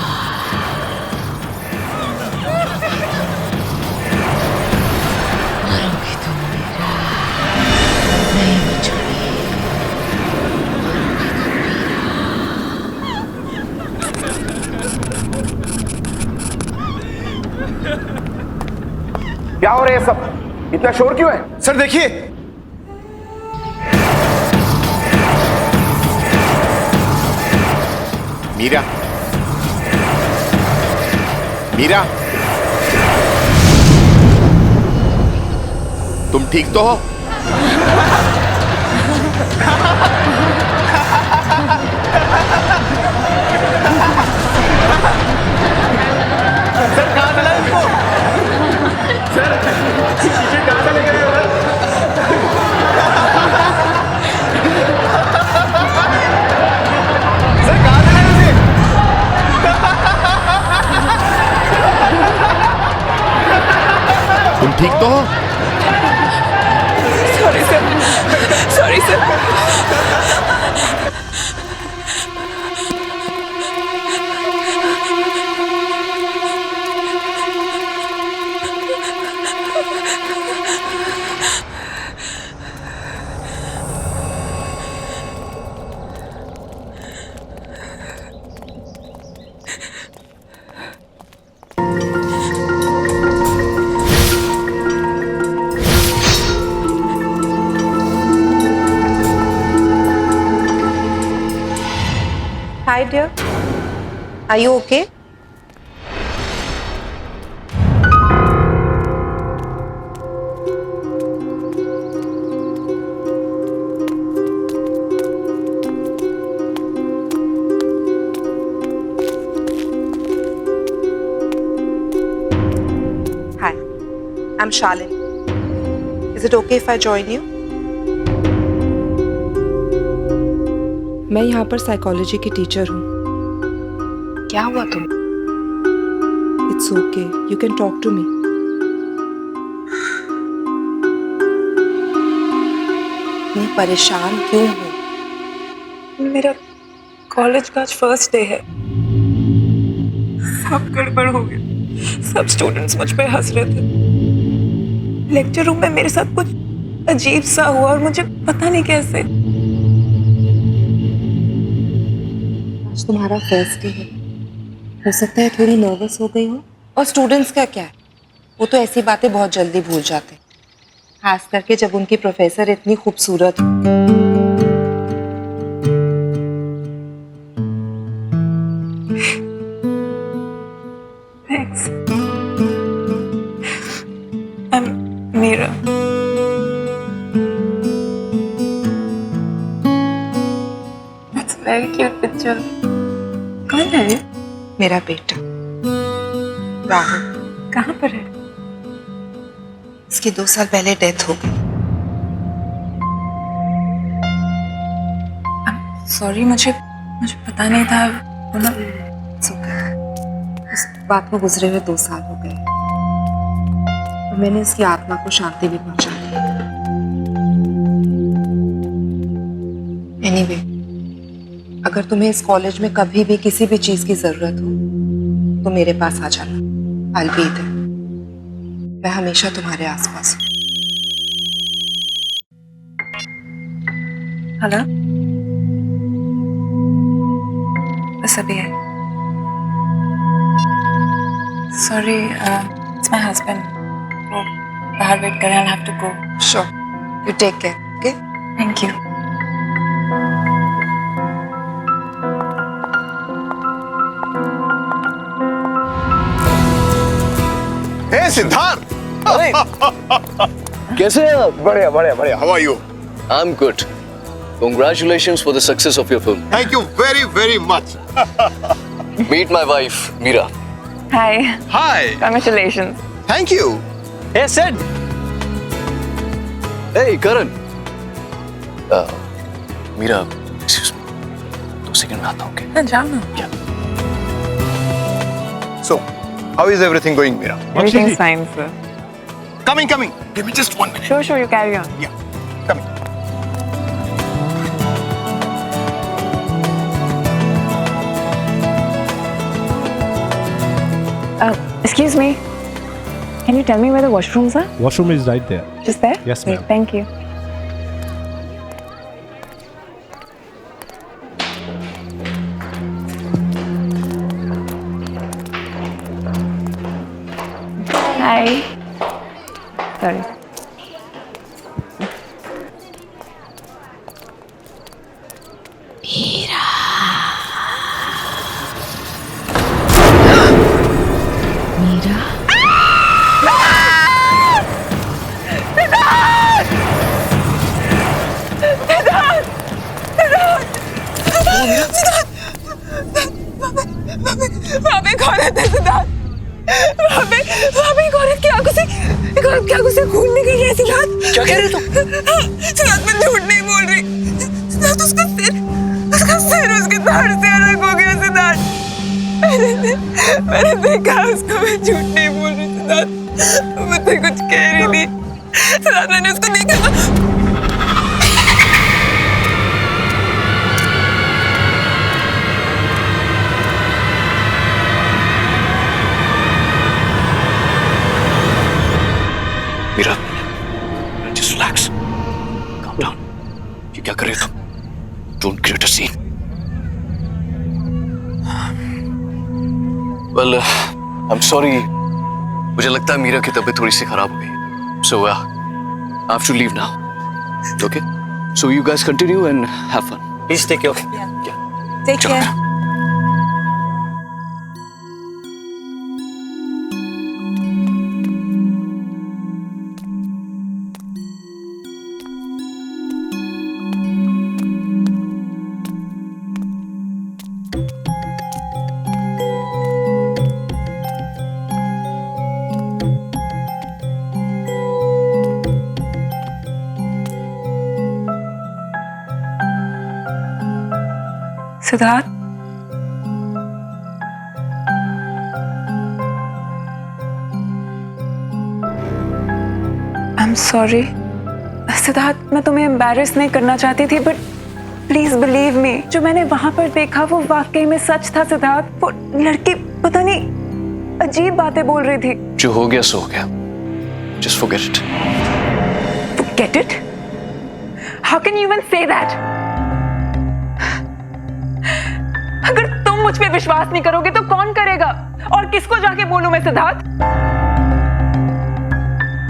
मरोगी तुम मीरा, नहीं बचोगी। मरोगी तुम मीरा। क्या हो रहा है सब? इतना शोर क्यों है? सर देखिए, मीरा, मीरा, तुम ठीक तो हो? सर कहाँ चला इसको? सर शीशे कहाँ से लेकर आए? सर कहाँ चला इसे? तुम ठीक तो हो? Sorry sir, sorry sir. Hi dear, are you okay? Hi, I'm Shalin. Is it okay if I join you? मैं यहाँ पर साइकोलॉजी की टीचर हूँ। क्या हुआ तुम? It's okay, you can talk to me. मैं परेशान क्यों हूँ? मेरा कॉलेज का आज फर्स्ट डे है। सब गड़बड़ हो गया। सब स्टूडेंट्स मुझ पे हंस रहे थे। लेक्चर रूम में मेरे साथ कुछ अजीब सा हुआ और मुझे पता नहीं कैसे। आज तुम्हारा फर्स्ट डे है, हो सकता है थोड़ी नर्वस हो गई हो। और स्टूडेंट्स का क्या है, वो तो ऐसी बातें बहुत जल्दी भूल जाते हैं, खास करके जब उनकी प्रोफेसर इतनी खूबसूरत हो। Thanks. I'm Meera. That's a very cute picture. कौन है ये? मेरा बेटा राहुल। कहाँ पर है? इसकी 2 साल पहले डेथ हो गई। सॉरी, मुझे पता नहीं था। इस बात को गुजरे हुए 2 साल हो गए और मैंने इसकी आत्मा को शांति भी पहुंचा दी। एनीवे, अगर तुम्हें इस कॉलेज में कभी भी किसी भी चीज की जरूरत हो तो मेरे पास आ जाना। I'll be there. मैं हमेशा तुम्हारे आसपास हूँ। हेलो, बस अभी है। Sorry, it's my husband. वो बाहर वेट कर रहे हैं। I'll have to go. Sure. You take care. Okay? Thank you. हे सिद्धार्थ, कैसे हैं आप? बढ़िया बढ़िया बढ़िया। How are you? I am good. Congratulations for the success of your film. Thank you very very much. Meet my wife, Meera. Hi. Hi. Congratulations. Thank you. Hey, Sid. Hey, Karan. Meera, excuse me. 2 second में आता हूँ, okay? हाँ, जाओ ना। So, how is everything going, Meera? Everything's fine, sir. Coming. Give me just 1 minute. Sure, you carry on. Yeah, coming. Excuse me. Can you tell me where the washrooms are? Washroom is right there. Just there? Yes, Great, ma'am. thank you. Hi. Sorry. वहाँ पे एक औरत है सिद्धार्थ, वहाँ पे एक औरत की आंखों से खून निकल रहा है सिद्धार्थ। क्या कह रहे तुम? सिद्धार्थ मैं झूठ नहीं बोल रही सिद्धार्थ, उसका सिर उसके धड़ से अलग हो गया सिद्धार्थ। मैंने देखा उसको, मैं झूठ नहीं बोल रही सिद्धार्थ, मैं तो कुछ कह रही थी सिद्धार्थ, मैंने उसको देखा। Meera, just relax. Calm down. ये क्या कर रहे हो तुम? Don't create a scene. Well, I'm sorry. मुझे लगता है मीरा की तबीयत थोड़ी सी खराब हो गई। So, I have to leave now. Okay? So you guys continue and have fun. Please take care. Take care. Siddharth, I am sorry Siddharth, मैं तुम्हें एम्बैरेस नहीं करना चाहती थी, बट प्लीज बिलीव मी, जो मैंने वहां पर देखा वो वाकई में सच था सिद्धार्थ। वो लड़की पता नहीं अजीब बातें बोल रही थी। जो हो गया सो हो गया। Just forget it. Forget it? How can you even say that? अगर तुम मुझ पे विश्वास नहीं करोगे तो कौन करेगा? और किसको जाके बोलूं मैं Siddharth?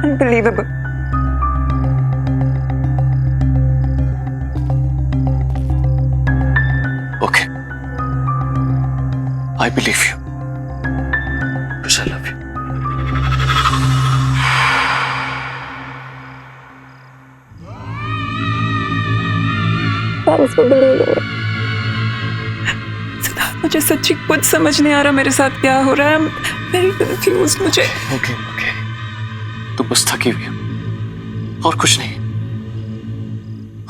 Unbelievable. Okay. I believe you. Because I love you. That is unbelievable. मुझे सच्ची कुछ समझ नहीं आ रहा मेरे साथ क्या हो रहा है। I'm very confused मुझे। Okay. तुम बस थकी हुई हो और कुछ नहीं।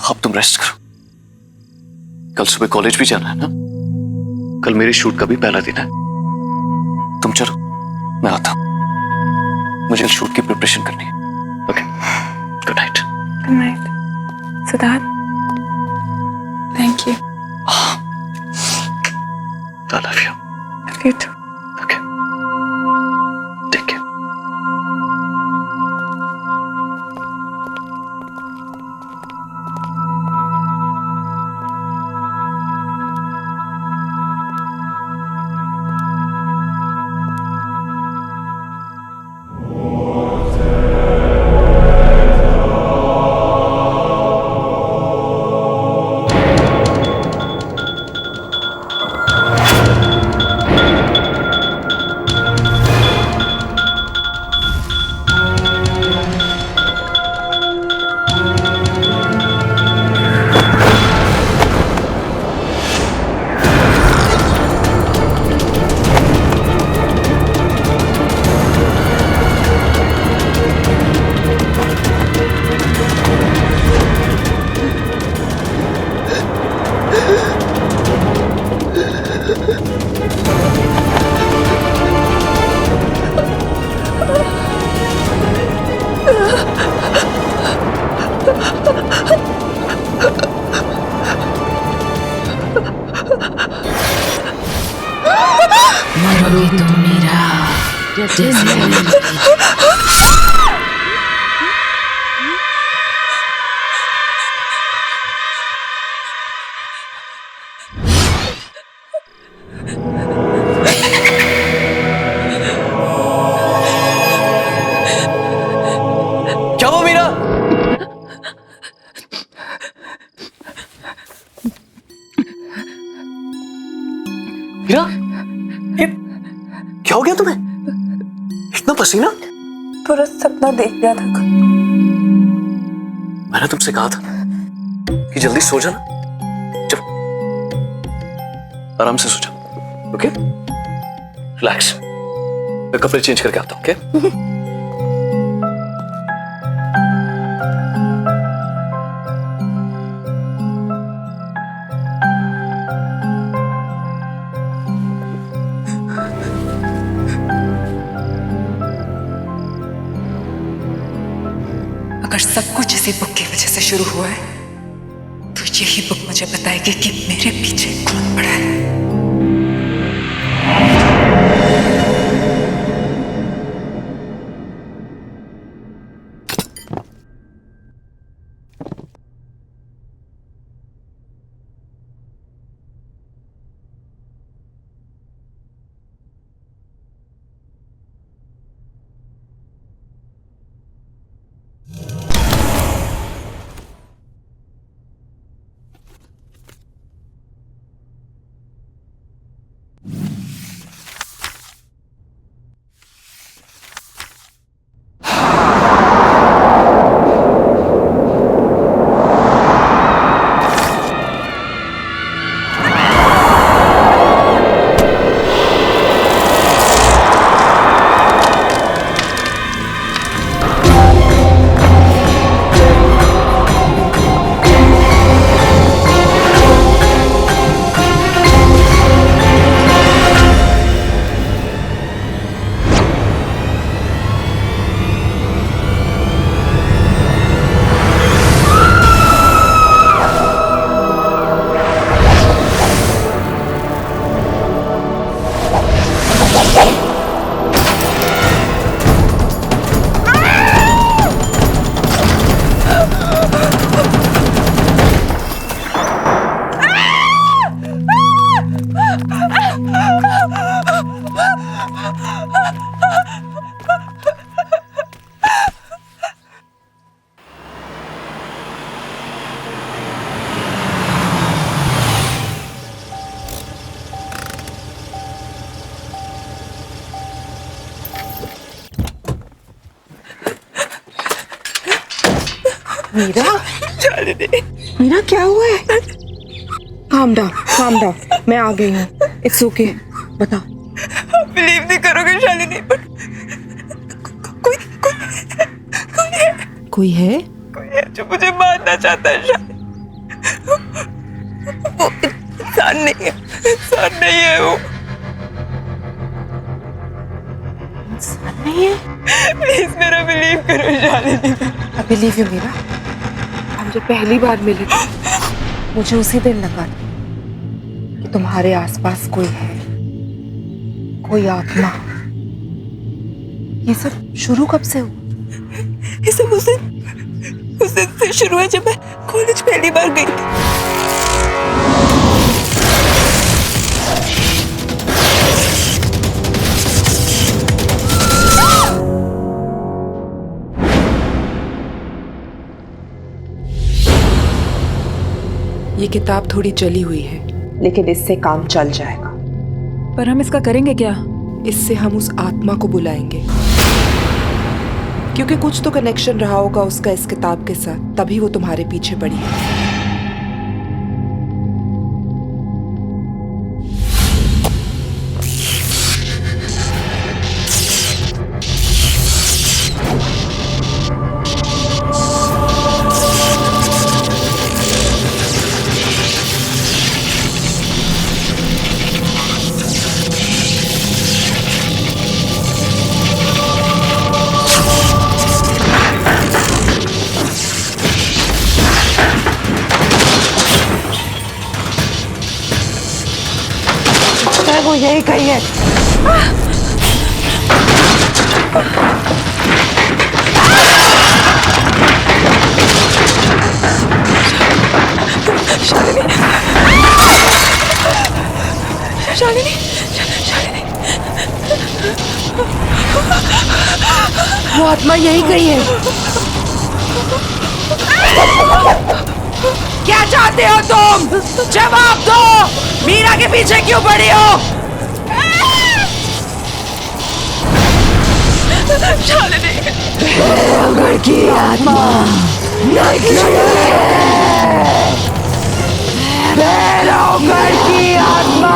अब तुम रेस्ट करो। कल सुबह कॉलेज भी जाना है ना? कल मेरे शूट का भी पहला दिन है। तुम चलो, मैं आता हूं। मुझे शूट की प्रिपरेशन करनी है। Okay, good night. Good night Siddharth, thank you. I love you. Love you too. Okay. Take care. मरोगे तुम मेरा क्या हुआ मीरा? मीरा, ये क्या हो गया तुम्हें? इतना पसीना? पूरा सपना देख लिया था। मैंने तुमसे कहा था कि जल्दी सो जाना। चलो, आराम से सो जाओ। ओके? रिलैक्स, मैं कपड़े चेंज करके आता हूँ, ओके? अगर सब कुछ इसी बुक की वजह से शुरू हुआ है तो यही बुक मुझे बताएगी कि मेरे पीछे कौन पड़ा है। मीरा, मीरा क्या हुआ है? काम डाउन, मैं आ गई हूँ। इट्स ओके, बताओ। बिलीव नहीं करोगे शालिनी, पर कोई है जो मुझे मारना चाहता है। वो इंसान नहीं है वो। इंसान नहीं है? प्लीज मेरा बिलीव करो Shalini. I believe you Meera. हम जब पहली बार मिले थे मुझे उसी दिन लगा कि तुम्हारे आसपास कोई है, कोई आत्मा। ये सब शुरू कब से हुआ? ये सब उस दिन से शुरू है जब मैं कॉलेज पहली बार गई थी। ये किताब थोड़ी जली हुई है, लेकिन इससे काम चल जाएगा। पर हम इसका करेंगे क्या? इससे हम उस आत्मा को बुलाएंगे, क्योंकि कुछ तो कनेक्शन रहा होगा उसका इस किताब के साथ, तभी वो तुम्हारे पीछे पड़ी है। वो यही कही है। शालिनी, वो आत्मा यही कही है। क्या चाहते हो तुम? जवाब दो। मीरा के पीछे क्यों पड़ी हो? शालिनी की आत्मा की आत्मा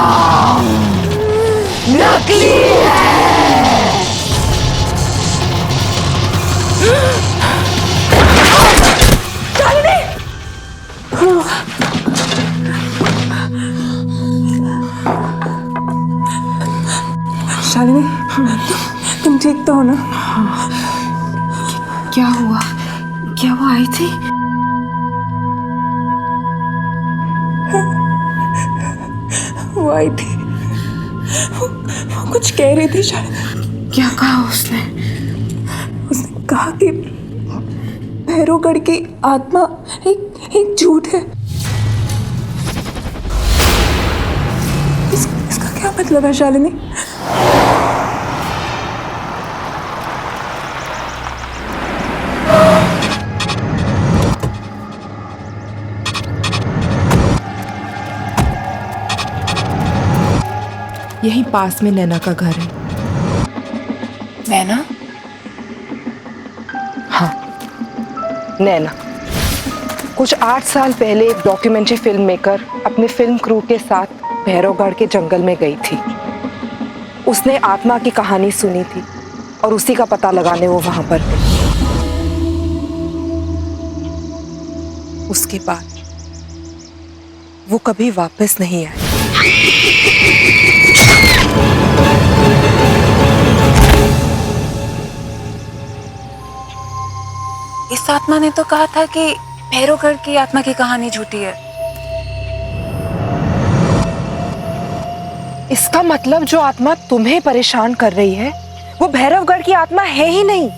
नकली शालिनी, तुम ठीक तो हो ना? क्या हुआ? क्या वो आई थी? वो आई थी, वो कुछ कह रही थी शालिनी। क्या कहा उसने? उसने कहा कि भैरवगढ़ की आत्मा एक झूठ है। इसका क्या मतलब है शालिनी? यहीं पास में नैना का घर है। नैना? हाँ, नैना। कुछ 8 साल पहले एक डॉक्यूमेंट्री फिल्म मेकर अपने फिल्म क्रू के साथ भैरवगढ़ के जंगल में गई थी। उसने आत्मा की कहानी सुनी थी और उसी का पता लगाने वो वहां पर गई। उसके बाद वो कभी वापस नहीं आई। इस आत्मा ने तो कहा था कि भैरवगढ़ की आत्मा की कहानी झूठी है। इसका मतलब जो आत्मा तुम्हें परेशान कर रही है वो भैरवगढ़ की आत्मा है ही नहीं,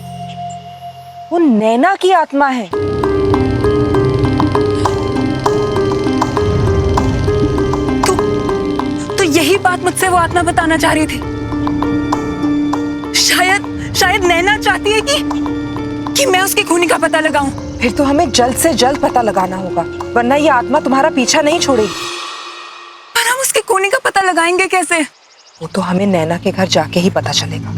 वो नैना की आत्मा है। तो यही बात मुझसे वो आत्मा बताना चाह रही थी। शायद नैना चाहती है कि मैं उसकी खूनी का पता लगाऊं। फिर तो हमें जल्द से जल्द पता लगाना होगा, वरना ये आत्मा तुम्हारा पीछा नहीं छोड़ेगी। पर हम उसकी खूनी का पता लगाएंगे कैसे? वो तो हमें नैना के घर जाके ही पता चलेगा।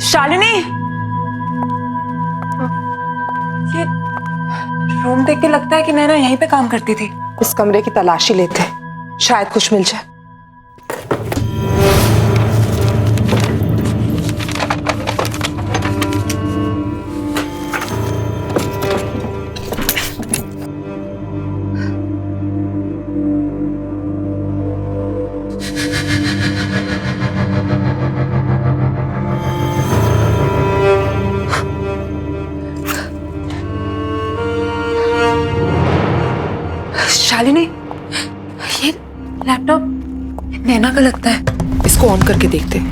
शालिनी, ये रूम देख के लगता है कि नैना यहीं पे काम करती थी। इस कमरे की तलाशी लेते हैं, शायद कुछ मिल जाए। शालिनी, ये लैपटॉप नैना का लगता है। इसको ऑन करके देखते हैं।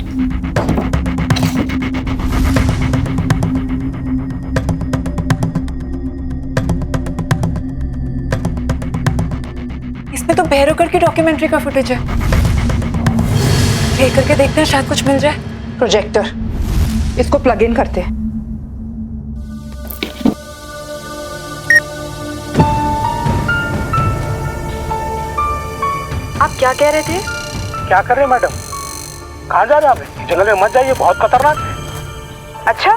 इसमें तो भैरवगढ़ की डॉक्यूमेंट्री का फुटेज है। प्ले करके देखते हैं, शायद कुछ मिल जाए। प्रोजेक्टर, इसको प्लग इन करते हैं। आप क्या कह रहे थे? क्या कर रहे हैं मैडम? कहाँ जा रहे हैं आप? जंगल में मत जाइए, बहुत खतरनाक है। अच्छा,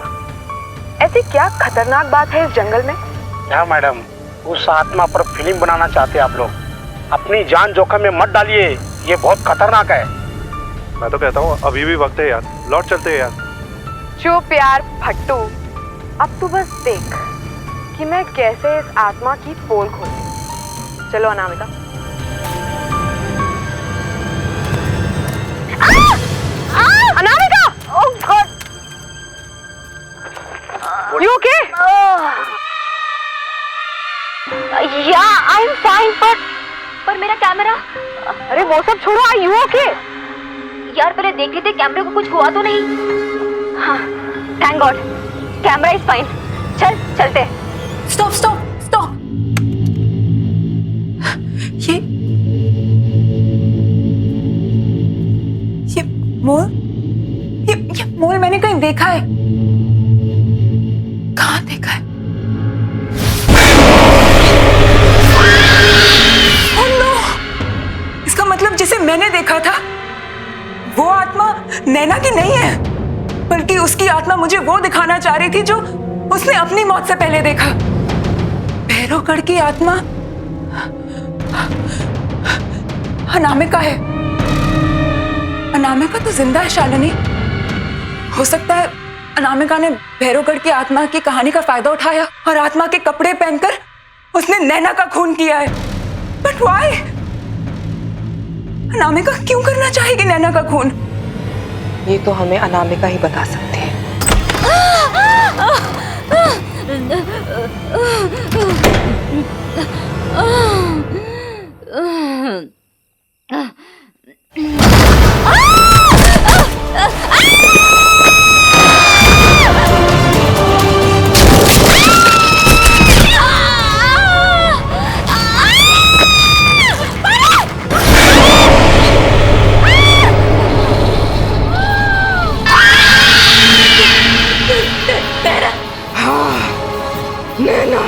ऐसी क्या खतरनाक बात है इस जंगल में? क्या मैडम, उस आत्मा पर फिल्म बनाना चाहते हैं आप लोग। अपनी जान जोखिम में मत डालिए, ये बहुत खतरनाक है। मैं तो कहता हूँ अभी भी वक्त है यार, लौट चलते हैं यार। चुप यार फट्टू, अब तू बस देख कि मैं कैसे इस आत्मा की पोल खोलती। चलो अनामिका। अनामिका! ओह God! You okay? Yeah, I'm fine, पर मेरा कैमरा। अरे वो सब छोड़ो, Are you okay? यार पहले देख लेते कैमरे को कुछ हुआ तो नहीं। हाँ, thank God, camera is fine. चल चलते। Stop stop stop. ये मोल, ये मोल मैंने कहीं देखा है। कहाँ देखा है? Oh no! इसका मतलब जिसे मैंने देखा था वो आत्मा नैना की नहीं है, बल्कि उसकी आत्मा मुझे वो दिखाना चाह रही थी जो उसने अपनी मौत से पहले देखा। भैरवगढ़ की आत्मा अनामिका है। अनामिका तो जिंदा है शालिनी। हो सकता है अनामिका ने भैरवगढ़ की आत्मा की कहानी का फायदा उठाया और आत्मा के कपड़े पहनकर उसने नैना का खून किया है। But why? अनामिका क्यों करना चाहेगी नैना का खून? ये तो हमें अनामिका ही बता सकती है। नैना,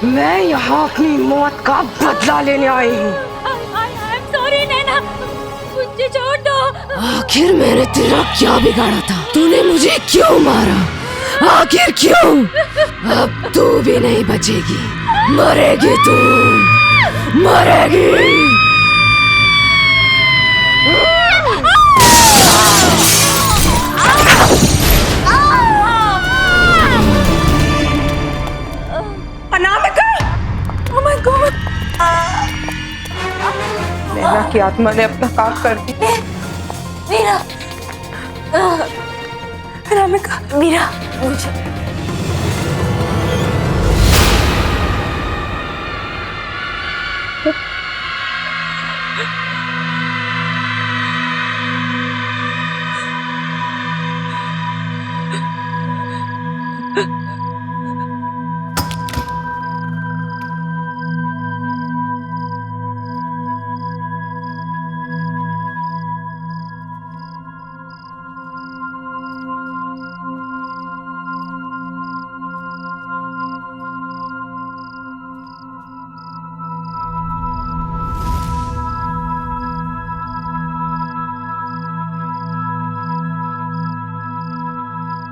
मैं यहाँ अपनी मौत का बदला लेने आई हूँ। सॉरी नैना, मुझे छोड़ दो। आखिर मैंने तेरा क्या बिगाड़ा था? तूने मुझे क्यों मारा? आखिर क्यों? अब तू भी नहीं बचेगी, मरेगी तू, मरेगी। अनामिका! Oh my God! नैना की आत्मा ने अपना काम कर दिया। मीरा, अनामिका, मीरा, मुझे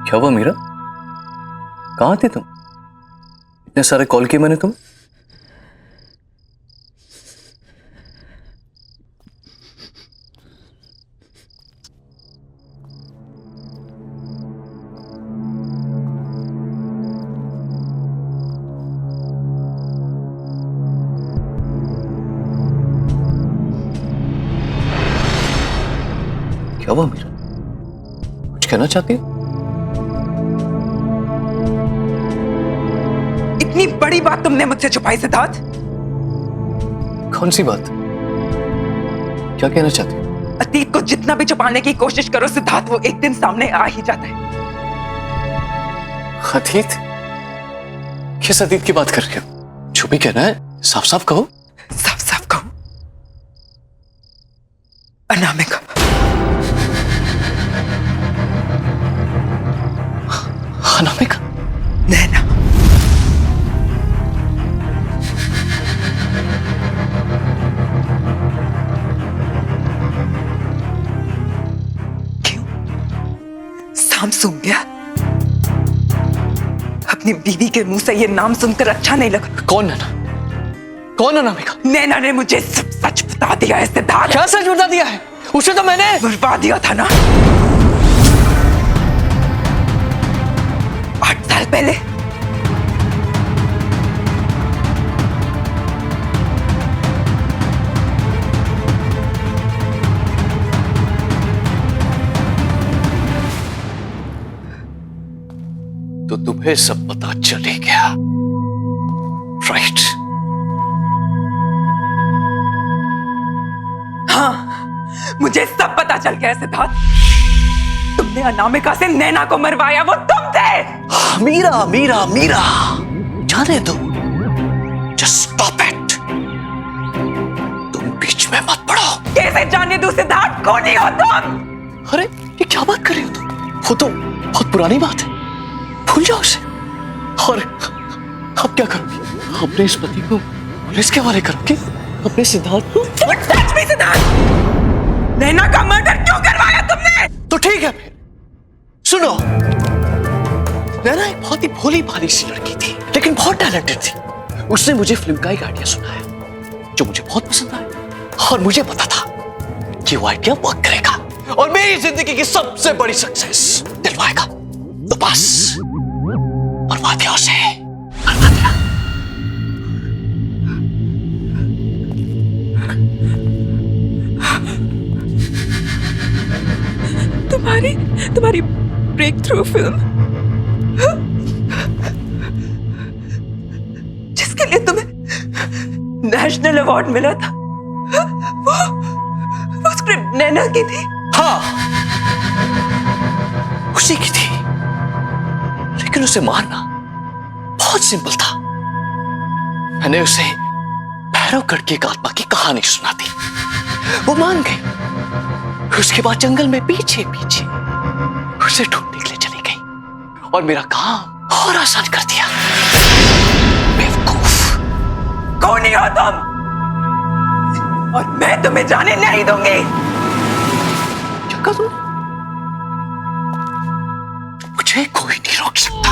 क्या हुआ मीरा? कहाँ थे तुम? इतने सारे कॉल किए मैंने तुम्हें। क्या हुआ मीरा? कुछ कहना चाहती हो? इतनी बड़ी बात तुमने मुझसे छुपाई सिद्धार्थ? कौन सी बात? क्या कहना चाहती हो? अतीत को जितना भी छुपाने की कोशिश करो सिद्धार्थ, वो एक दिन सामने आ ही जाता है। अतीत? किस अतीत की बात कर रहे हो? जो भी कहना है साफ साफ कहो। साफ साफ कहो। अनामिका। अनामिका? नैना। नाम सुन गया? अपनी बीवी के मुंह से ये नाम सुनकर अच्छा नहीं लगा। कौन नैना? कौन अनामिका? नैना ने मुझे सब सच बता दिया है सिद्धार्थ। क्या सच बता दिया है? उसे तो मैंने बुलवा दिया था ना 8 साल पहले। तो तुम्हें सब पता चल ही गया, राइट? हाँ, मुझे सब पता चल गया सिद्धार्थ। तुमने अनामिका से नैना को मरवाया, वो तुम थे। मीरा मीरा मीरा, जाने दो, जस्ट स्टॉप इट। तुम बीच में मत पड़ो। कैसे जाने दो सिद्धार्थ? कौन ही हो तुम? अरे ये क्या बात कर रही हो तुम? वो तो बहुत पुरानी बात है, भूल जाओ उसे। और अब क्या करोगी? अपने इस पति को पुलिस के हवाले करोगे? अपने सिद्धार्थ को? Touch me Siddharth! नैना का मर्डर क्यों करवाया तुमने? तो ठीक है फिर, सुनो, नैना एक बहुत ही भोली भाली सी लड़की थी, लेकिन बहुत टैलेंटेड थी। उसने मुझे फिल्म का एक आइडिया सुनाया जो मुझे बहुत पसंद आया, और मुझे पता था कि वो आइडिया वर्क करेगा और मेरी जिंदगी की सबसे बड़ी सक्सेस दिलवाएगा। तो बस बर्बाद दिया उसे, बर्बाद दिया। तुम्हारी ब्रेक थ्रू फिल्म, जिसके लिए तुम्हें नेशनल अवार्ड मिला था, वो स्क्रिप्ट नैना की थी। हाँ, उसी की थी, लेकिन उसे मारना बहुत सिंपल था। मैंने उसे भैरवगढ़ की एक आत्मा की कहानी सुना दी, वो मान गई। उसके बाद जंगल में पीछे पीछे उसे ढूंढने के लिए चली गई और मेरा काम और आसान कर दिया। बेवकूफ। कौन ही हो तुम? और मैं तुम्हें जाने नहीं दूंगी। क्या कहा तुमने? मुझे कोई नहीं रोक सकता।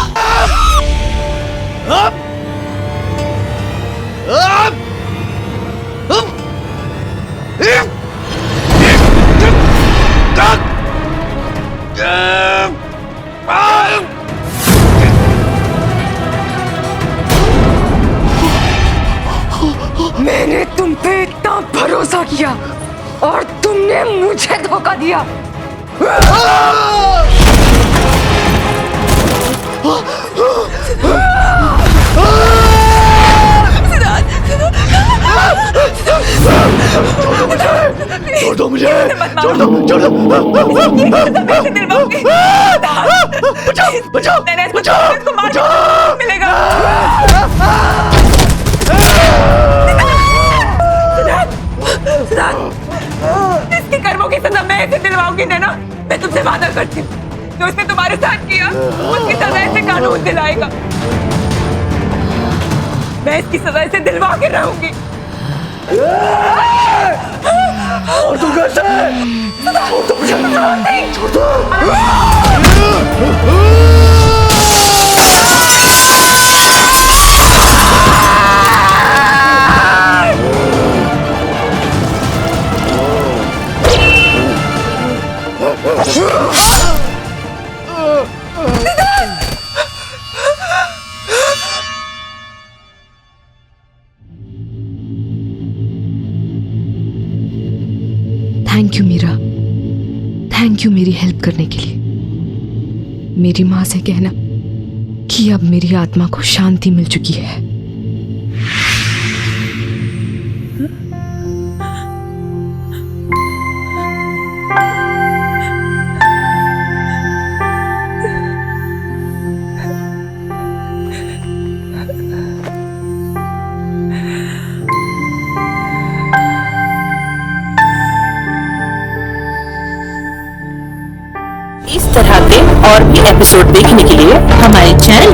मैंने तुम पे इतना भरोसा किया और तुमने मुझे धोखा दिया। छोड़ दो मुझे, छोड़ दो, छोड़ दो। बचाओ, बचाओ, बचाओ, मिलेगा। इसके कर्मों की सजा मैं इसे दिलवाऊंगी नैना। मैं तुमसे वादा करती हूँ, जो इसने तुम्हारे साथ किया उसकी सजा इसे कानून दिलाएगा। मैं इसकी सजा इसे दिलवा के रहूंगी। और तू कैसे? छोड़ दो मुझे, छोड़ दो। Thank you Meera, thank you मेरी हेल्प करने के लिए। मेरी माँ से कहना कि अब मेरी आत्मा को शांति मिल चुकी है। इस तरह के और भी एपिसोड देखने के लिए हमारे चैनल